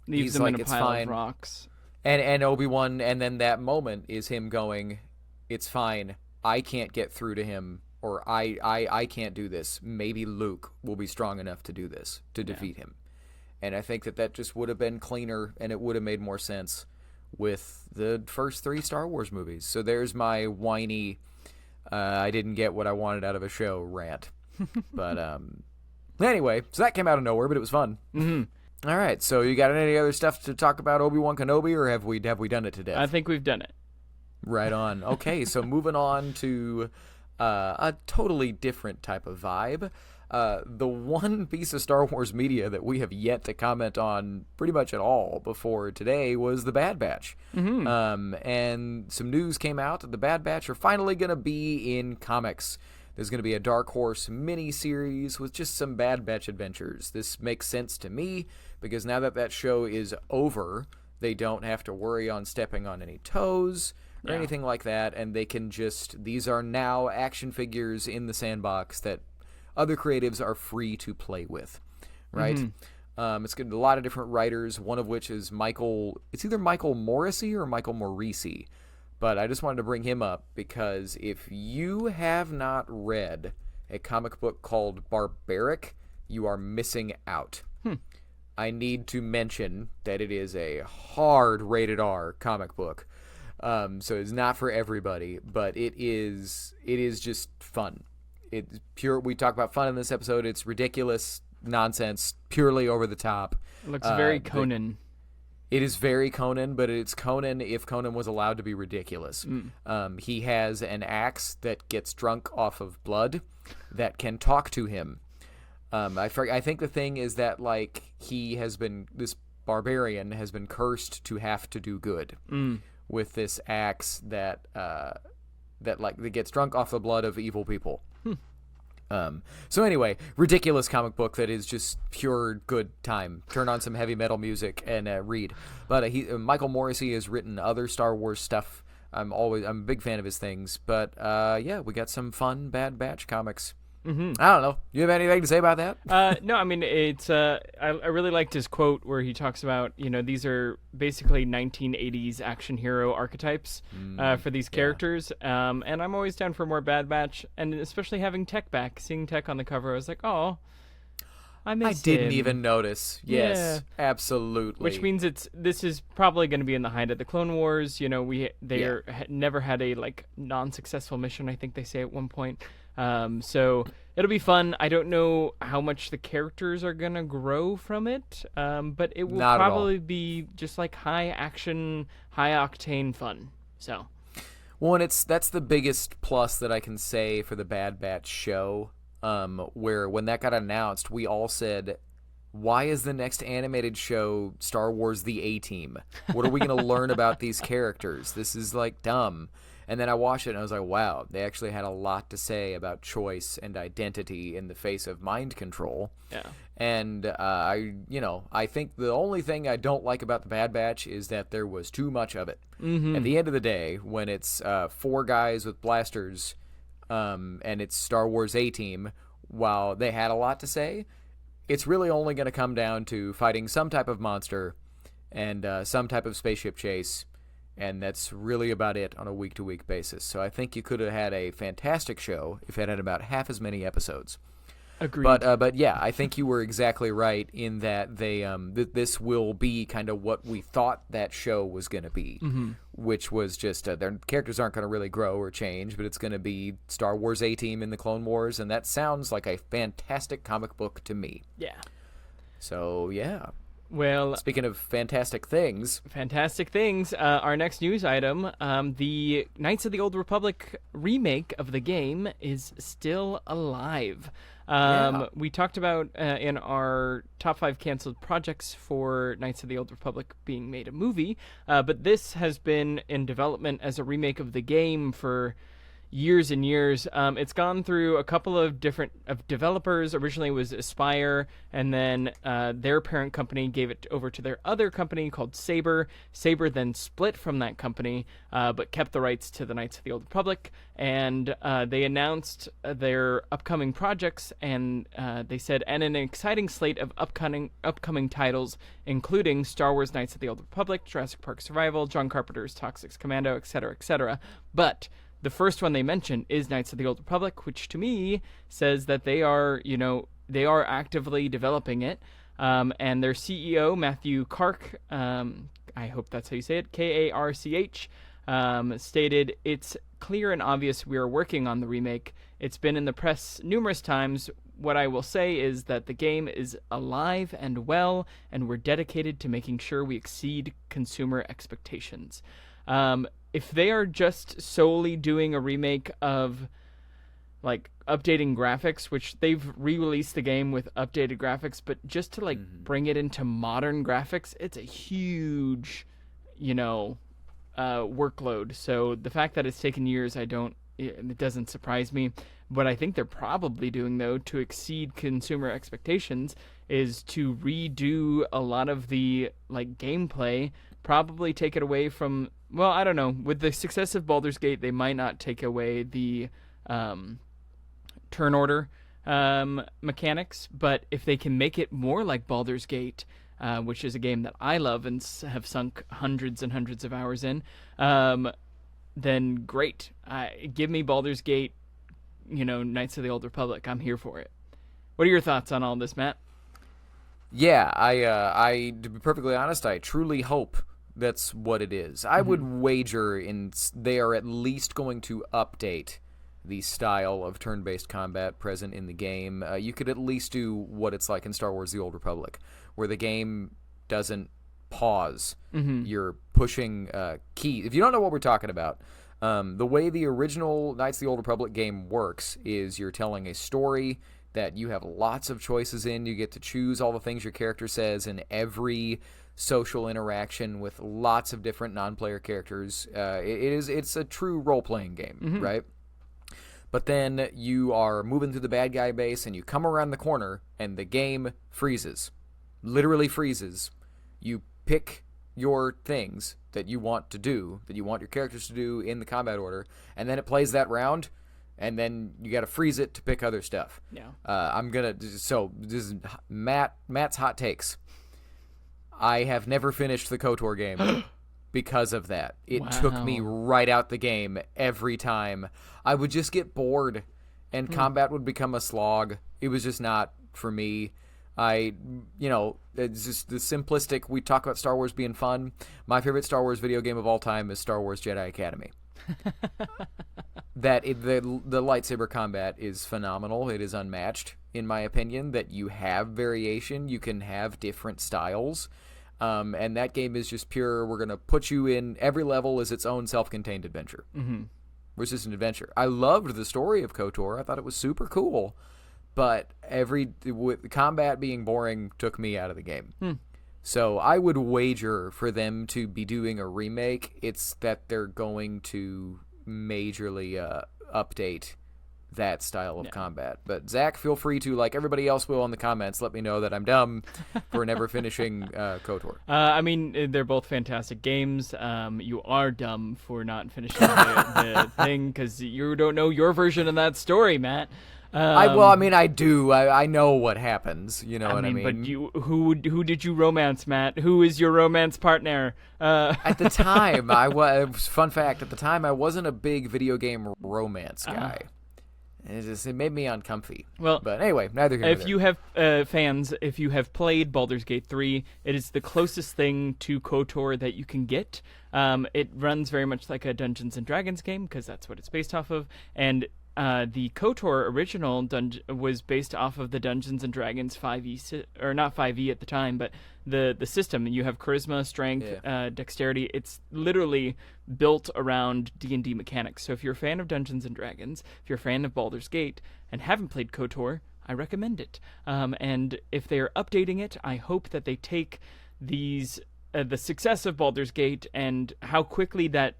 leaves him in a pile of rocks. And Obi-Wan, and then that moment is him going, it's fine. I can't get through to him. Or I can't do this. Maybe Luke will be strong enough to do this, to defeat him. And I think that just would have been cleaner, and it would have made more sense with the first 3 Star Wars movies. So there's my whiny, I didn't get what I wanted out of a show rant. But anyway, so that came out of nowhere, but it was fun. All right, so you got any other stuff to talk about Obi-Wan Kenobi, or have we done it to death? I think we've done it. Right on. Okay, so moving on to a totally different type of vibe. The one piece of Star Wars media that we have yet to comment on pretty much at all before today was The Bad Batch. And some news came out that The Bad Batch are finally going to be in comics. There's going to be a Dark Horse mini-series with just some Bad Batch adventures. This makes sense to me because now that show is over, they don't have to worry on stepping on any toes or anything like that, and they can these are now action figures in the sandbox that other creatives are free to play with, right? It's got a lot of different writers, one of which is it's either Michael Morrissey or Michael Morrissey, but I just wanted to bring him up because if you have not read a comic book called Barbaric, you are missing out. I need to mention that it is a hard rated R comic book. So it's not for everybody, but it is just fun. It's pure. We talk about fun in this episode. It's ridiculous nonsense, purely over the top. It looks very Conan. It is very Conan, but it's Conan if Conan was allowed to be ridiculous. He has an axe that gets drunk off of blood that can talk to him. I think the thing is that like this barbarian has been cursed to have to do good with this axe that gets drunk off the blood of evil people. So anyway, ridiculous comic book that is just pure good time. Turn on some heavy metal music and read. But Michael Morrissey has written other Star Wars stuff. I'm a big fan of his things. But yeah, we got some fun Bad Batch comics. I don't know. You have anything to say about that? No, I mean, it's I really liked his quote where he talks about, these are basically 1980s action hero archetypes for these characters. And I'm always down for more Bad Batch, and especially having Tech back. Seeing Tech on the cover, I was like, oh, I didn't even notice. Yes, absolutely. Which means this is probably going to be in the height of the Clone Wars. Never had a non-successful mission, I think they say at one point. So it'll be fun. I don't know how much the characters are going to grow from it, but it will probably be just like high action, high octane fun. So, well, and that's the biggest plus that I can say for the Bad Batch show, where when that got announced, we all said, why is the next animated show Star Wars The A-Team? What are we going to learn about these characters? This is dumb. And then I watched it and I was like, wow, they actually had a lot to say about choice and identity in the face of mind control. Yeah. And I think the only thing I don't like about the Bad Batch is that there was too much of it. At the end of the day, when it's 4 guys with blasters and it's Star Wars A-Team, while they had a lot to say, it's really only going to come down to fighting some type of monster and some type of spaceship chase. And that's really about it on a week-to-week basis. So I think you could have had a fantastic show if it had about half as many episodes. Agreed. But yeah, I think you were exactly right in that they this will be kind of what we thought that show was going to be, which was just their characters aren't going to really grow or change, but it's going to be Star Wars A-Team in the Clone Wars, and that sounds like a fantastic comic book to me. Yeah. So yeah. Well, speaking of fantastic things, our next news item, the Knights of the Old Republic remake of the game is still alive. We talked about in our top 5 canceled projects for Knights of the Old Republic being made a movie, but this has been in development as a remake of the game for years and years. It's gone through a couple of different developers. Originally it was Aspyr, and then their parent company gave it over to their other company called Saber. Saber then split from that company, but kept the rights to the Knights of the Old Republic, and they announced their upcoming projects, and they said, and an exciting slate of upcoming titles, including Star Wars Knights of the Old Republic, Jurassic Park Survival, John Carpenter's Toxic Commando, etc., etc. But the first one they mention is Knights of the Old Republic, which to me says that they are actively developing it. And their CEO, Matthew Karch, I hope that's how you say it, Karch, stated, "It's clear and obvious we are working on the remake. It's been in the press numerous times. What I will say is that the game is alive and well, and we're dedicated to making sure we exceed consumer expectations." If they are just solely doing a remake of updating graphics, which they've re-released the game with updated graphics, but just to bring it into modern graphics, it's a huge, workload. So the fact that it's taken years, it doesn't surprise me. What I think they're probably doing, though, to exceed consumer expectations is to redo a lot of the gameplay, probably take it away from, well, I don't know. With the success of Baldur's Gate, they might not take away the turn order mechanics, but if they can make it more like Baldur's Gate, which is a game that I love and have sunk hundreds and hundreds of hours in, then great. Give me Baldur's Gate, Knights of the Old Republic. I'm here for it. What are your thoughts on all this, Matt? Yeah, I to be perfectly honest, I truly hope That's what it is. I would wager they are at least going to update the style of turn-based combat present in the game. You could at least do what it's like in Star Wars: The Old Republic, where the game doesn't pause. You're pushing keys. If you don't know what we're talking about, the way the original Knights of the Old Republic game works is you're telling a story that you have lots of choices in. You get to choose all the things your character says in every social interaction with lots of different non-player characters. It's a true role-playing game, right? But then you are moving through the bad guy base and you come around the corner and the game freezes. Literally freezes. You pick your things that you want to do, that you want your characters to do in the combat order, and then it plays that round, and then you got to freeze it to pick other stuff. Yeah. So this is Matt's hot takes. I have never finished the KOTOR game because of that. It took me right out the game every time. I would just get bored, and combat would become a slog. It was just not for me. It's just the simplistic, we talk about Star Wars being fun. My favorite Star Wars video game of all time is Star Wars Jedi Academy. The lightsaber combat is phenomenal. It is unmatched, in my opinion, that you have variation. You can have different styles. And that game is just pure, we're going to put you in, every level is its own self-contained adventure. Which is an adventure. I loved the story of KOTOR. I thought it was super cool. But with combat being boring took me out of the game. So I would wager for them to be doing a remake, it's that they're going to majorly update that style of combat. But Zach, feel free to, like everybody else will in the comments, let me know that I'm dumb for never finishing KOTOR. I mean, they're both fantastic games. You are dumb for not finishing the thing because you don't know your version of that story, Matt. I do. I know what happens. You know what I mean? But who did you romance, Matt? Who is your romance partner? At the time, fun fact. At the time, I wasn't a big video game romance guy. It made me uncomfy. Well, but anyway, neither here nor there. You have fans, if you have played Baldur's Gate 3, it is the closest thing to KOTOR that you can get. It runs very much like a Dungeons and Dragons game because that's what it's based off of, and the KOTOR original was based off of the Dungeons and Dragons 5e, or not 5e at the time, but the system. You have charisma, strength, dexterity. It's literally built around D&D mechanics. So if you're a fan of Dungeons and Dragons, if you're a fan of Baldur's Gate and haven't played KOTOR, I recommend it. And if they're updating it, I hope that they take the success of Baldur's Gate and how quickly that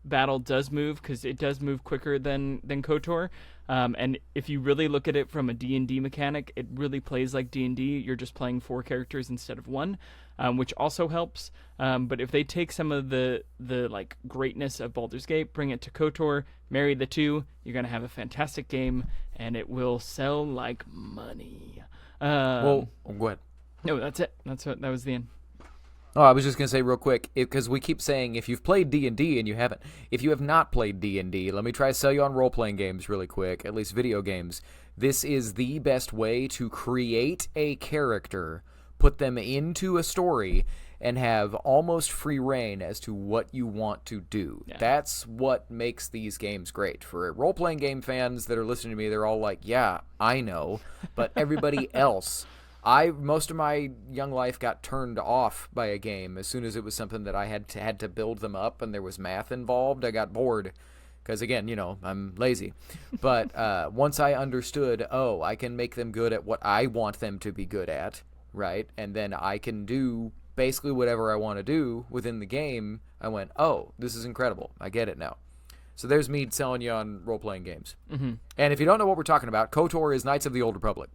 battle does move, because it does move quicker than KOTOR. And if you really look at it from a D&D mechanic, it really plays like D&D. You're just playing 4 characters instead of 1, which also helps. But if they take some of the like greatness of Baldur's Gate, bring it to KOTOR, marry the two, you're going to have a fantastic game, and it will sell like money. Well, go ahead. No, that's it. That was the end. Oh, I was just going to say real quick, because we keep saying if you've played D&D and you haven't, if you have not played D&D, let me try to sell you on role-playing games really quick, at least video games. This is the best way to create a character, put them into a story, and have almost free reign as to what you want to do. Yeah. That's what makes these games great. For role-playing game fans that are listening to me, they're all like, yeah, I know, but everybody else... most of my young life got turned off by a game as soon as it was something that I had to build them up and there was math involved. I got bored because, again, I'm lazy. But once I understood, I can make them good at what I want them to be good at, right? And then I can do basically whatever I want to do within the game. I went, this is incredible. I get it now. So there's me selling you on role-playing games. Mm-hmm. And if you don't know what we're talking about, KOTOR is Knights of the Old Republic.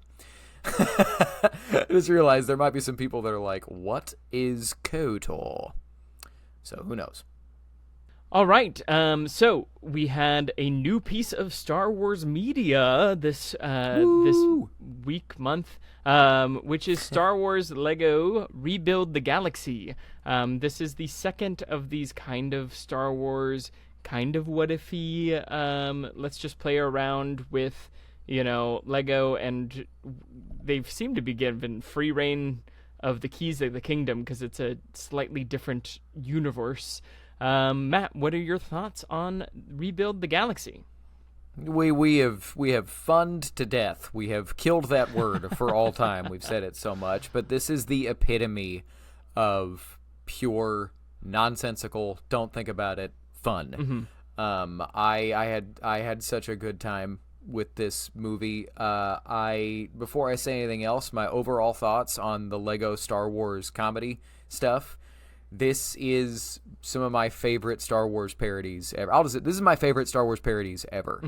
I just realized there might be some people that are like, what is KOTOR? So who knows? All right. So we had a new piece of Star Wars media this month, which is Star Wars Lego Rebuild the Galaxy. This is the second of these kind of Star Wars kind of what if-y, let's just play around with Lego, and they seem to be given free reign the Keys of the Kingdom because it's a slightly different universe. Matt, what are your thoughts on Rebuild the Galaxy? We have funned to death. We have killed that word for all time. We've said it so much, but this is the epitome of pure nonsensical, don't think about it, fun. I had such a good time with this movie. Before I say anything else, my overall thoughts on the Lego Star Wars comedy stuff. This is some of my favorite Star Wars parodies ever. This is my favorite Star Wars parodies ever.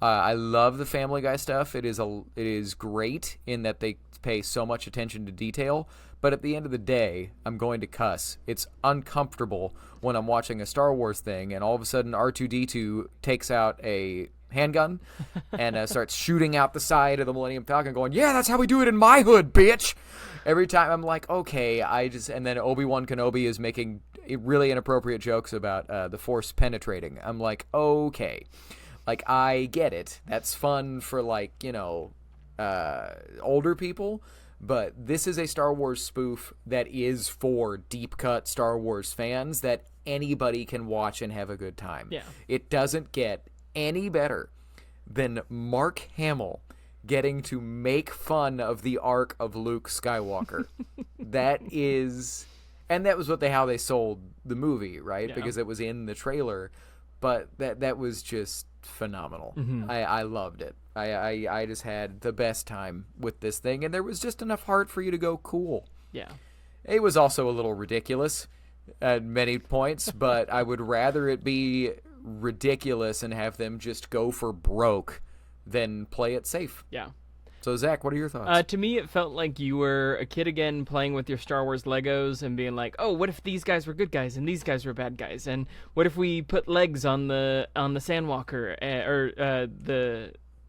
I love the Family Guy stuff. It is great in that they pay so much attention to detail. But at the end of the day, I'm going to cuss. It's uncomfortable when I'm watching a Star Wars thing and all of a sudden R2-D2 takes out a handgun and starts shooting out the side of the Millennium Falcon going, yeah, that's how we do it in my hood, bitch. Every time I'm like, okay, and then Obi-Wan Kenobi is making really inappropriate jokes about the Force penetrating. I'm like, okay, like I get it. That's fun for older people. But this is a Star Wars spoof that is for deep-cut Star Wars fans that anybody can watch and have a good time. Yeah. It doesn't get any better than Mark Hamill getting to make fun of the arc of Luke Skywalker. That was how they sold the movie, right? Yeah. Because it was in the trailer. But that was just phenomenal. I loved it. I just had the best time with this thing, and there was just enough heart for you to go cool. Yeah. It was also a little ridiculous at many points, but I would rather it be ridiculous and have them just go for broke than play it safe. Yeah. So, Zach, what are your thoughts? To me, it felt like you were a kid again playing with your Star Wars Legos and being like, oh, what if these guys were good guys and these guys were bad guys? And what if we put legs on the Sandwalker or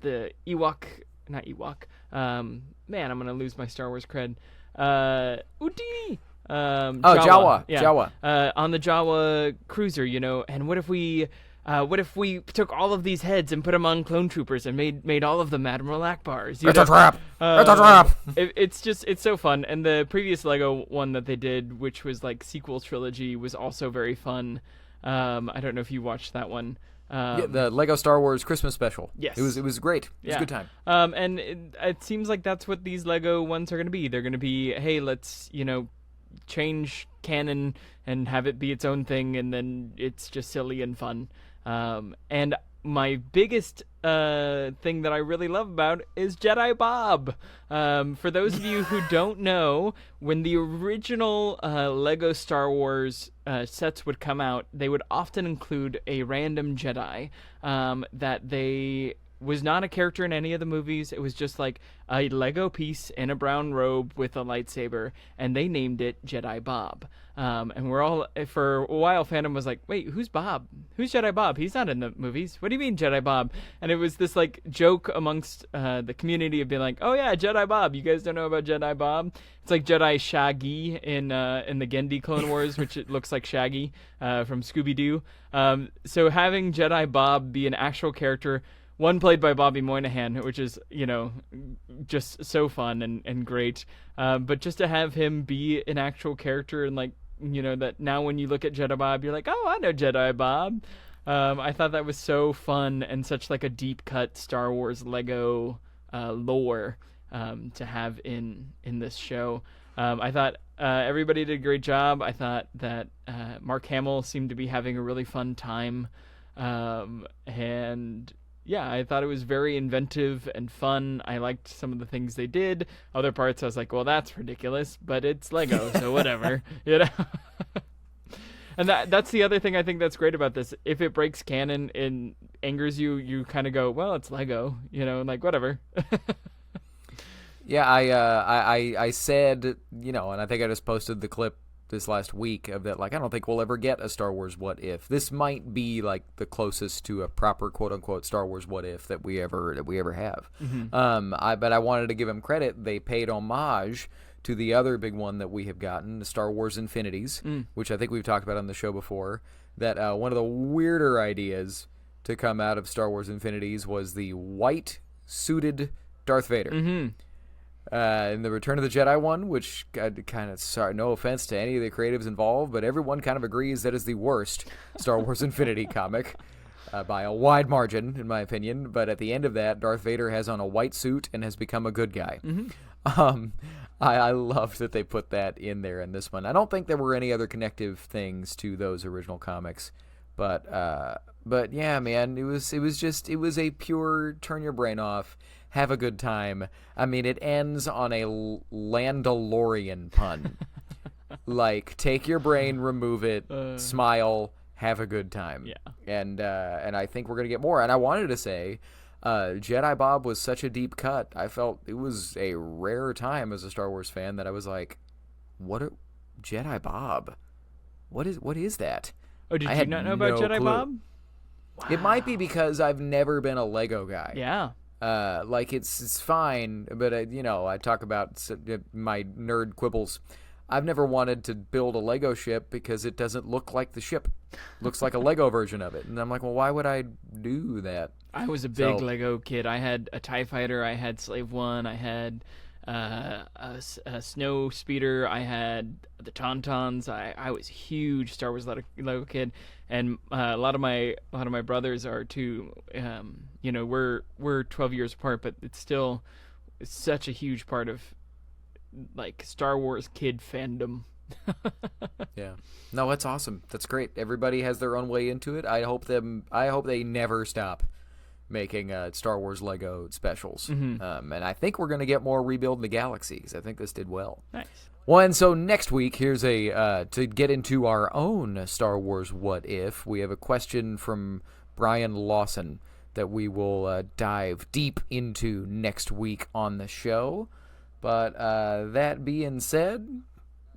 the Ewok, not Ewok. Man, I'm going to lose my Star Wars cred. Udini! Jawa. Yeah. Jawa. On the Jawa cruiser, and what if we took all of these heads and put them on clone troopers and made all of them Admiral Akbars? It's a trap! It's a trap! It's so fun. And the previous Lego one that they did, which was like sequel trilogy, was also very fun. I don't know if you watched that one. The Lego Star Wars Christmas special. Yes. It was great. It was a good time. And it seems like that's what these Lego ones are going to be. They're going to be, hey, let's, change canon and have it be its own thing, and then it's just silly and fun. And my biggest thing that I really love about is Jedi Bob. For those of you who don't know, when the original Lego Star Wars sets would come out, they would often include a random Jedi that they was not a character in any of the movies. It was just like a Lego piece in a brown robe with a lightsaber, and they named it Jedi Bob. And we're all, for a while, fandom was like, wait, who's Bob? Who's Jedi Bob? He's not in the movies. What do you mean Jedi Bob? And it was this like joke amongst the community of being like, oh yeah, Jedi Bob. You guys don't know about Jedi Bob? It's like Jedi Shaggy in the Gendy Clone Wars, which it looks like Shaggy from Scooby-Doo. So having Jedi Bob be an actual character, one played by Bobby Moynihan, which is, just so fun and great. But just to have him be an actual character and that now when you look at Jedi Bob, you're like, oh, I know Jedi Bob. I thought that was so fun and such like a deep cut Star Wars Lego lore to have in this show. I thought everybody did a great job. I thought that Mark Hamill seemed to be having a really fun time. And yeah, I thought it was very inventive and fun. I liked some of the things they did. Other parts I was like, well, that's ridiculous, but it's Lego, so whatever, And that's the other thing I think that's great about this. If it breaks canon and angers you, you kind of go, well, it's Lego, whatever. Yeah, I said, and I think I just posted the clip this last week of that, I don't think we'll ever get a Star Wars What If. This might be the closest to a proper quote unquote Star Wars What If that we ever have. Mm-hmm. But I wanted to give them credit. They paid homage to the other big one that we have gotten, the Star Wars Infinities, which I think we've talked about on the show before. That one of the weirder ideas to come out of Star Wars Infinities was the white suited Darth Vader. Mm-hmm. In the Return of the Jedi one, which kind of, sorry, no offense to any of the creatives involved, but everyone kind of agrees that is the worst Star Wars Infinity comic by a wide margin, in my opinion. But at the end of that, Darth Vader has on a white suit and has become a good guy. I love that they put that in there in this one. I don't think there were any other connective things to those original comics, but yeah, man, it was a pure turn your brain off, have a good time. I mean, it ends on a Landalorian pun. Like, take your brain, remove it, smile, have a good time. Yeah. And I think we're gonna get more. And I wanted to say, Jedi Bob was such a deep cut. I felt it was a rare time as a Star Wars fan that I was like, Jedi Bob? What is that? Oh, did you not know about Jedi clue. Bob? Wow. It might be because I've never been a Lego guy. Yeah. Like it's fine, but I talk about my nerd quibbles. I've never wanted to build a Lego ship because it doesn't look like the ship. It looks like a Lego version of it. And I'm like, well, why would I do that? I was a big Lego kid. I had a TIE Fighter. I had Slave One. I had a Snow Speeder. I had the Tauntauns. I was a huge Star Wars Lego kid. And a lot of my brothers are too. We're 12 years apart, but it's still such a huge part of like Star Wars kid fandom. Yeah. No, that's awesome. That's great. Everybody has their own way into it. I hope they never stop making Star Wars Lego specials. And I think we're going to get more Rebuilding the Galaxy because I think this did well. Nice. Well, and so next week, here's to get into our own Star Wars What If, we have a question from Brian Lawson that we will dive deep into next week on the show. But that being said,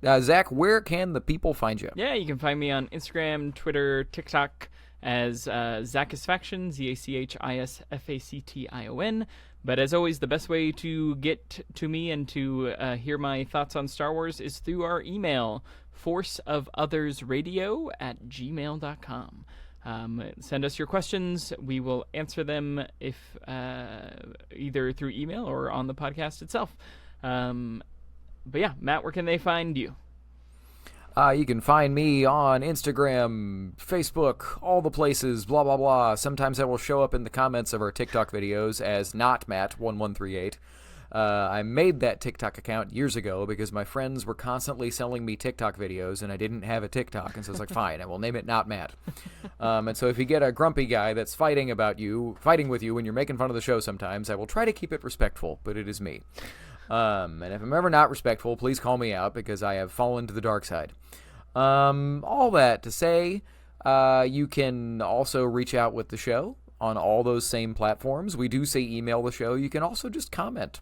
Zach, where can the people find you? Yeah, you can find me on Instagram, Twitter, TikTok as Zachisfaction, ZACHISFACTION. But as always, the best way to get to me and to hear my thoughts on Star Wars is through our email, forceofothersradio@gmail.com. Send us your questions. We will answer them if either through email or on the podcast itself. But yeah, Matt, where can they find you? You can find me on Instagram, Facebook, all the places, blah, blah, blah. Sometimes I will show up in the comments of our TikTok videos as not Matt1138. I made that TikTok account years ago because my friends were constantly selling me TikTok videos and I didn't have a TikTok. And so I was like, fine, I will name it Not Matt. And so if you get a grumpy guy that's fighting with you when you're making fun of the show sometimes, I will try to keep it respectful, but it is me. And if I'm ever not respectful, please call me out because I have fallen to the dark side. All that to say, you can also reach out with the show on all those same platforms. We do say email the show. You can also just comment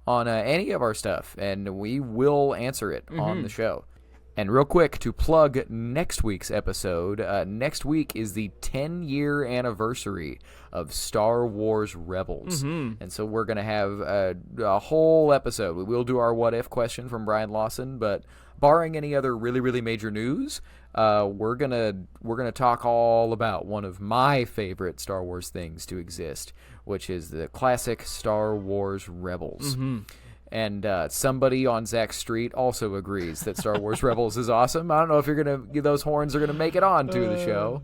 on any of our stuff, and we will answer it on the show. And real quick, to plug next week's episode, next week is the 10-year anniversary of Star Wars Rebels. And so we're going to have a whole episode. We will do our what if question from Brian Lawson, but barring any other really, really major news, we're gonna talk all about one of my favorite Star Wars things to exist, which is the classic Star Wars Rebels. And somebody on Zach's street also agrees that Star Wars Rebels is awesome. I don't know if those horns are gonna make it onto the show,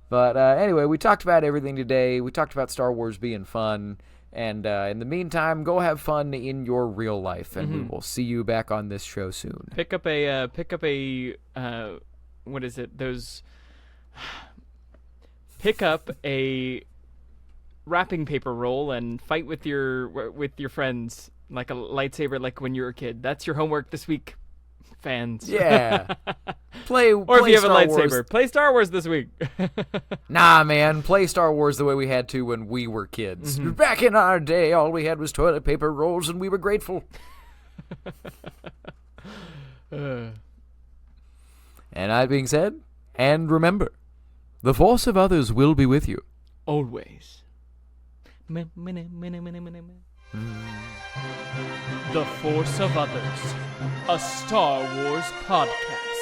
but anyway, we talked about everything today. We talked about Star Wars being fun, and in the meantime, go have fun in your real life, and we will see you back on this show soon. Pick up a what is it? Pick up a wrapping paper roll and fight with your friends like a lightsaber, like when you were a kid. That's your homework this week, fans. Yeah. Or if you have a lightsaber, play Star Wars this week. Nah, man, play Star Wars the way we had to when we were kids. Back in our day, all we had was toilet paper rolls, and we were grateful. And that being said, and remember, the force of others will be with you. Always. The Force of Others, a Star Wars podcast.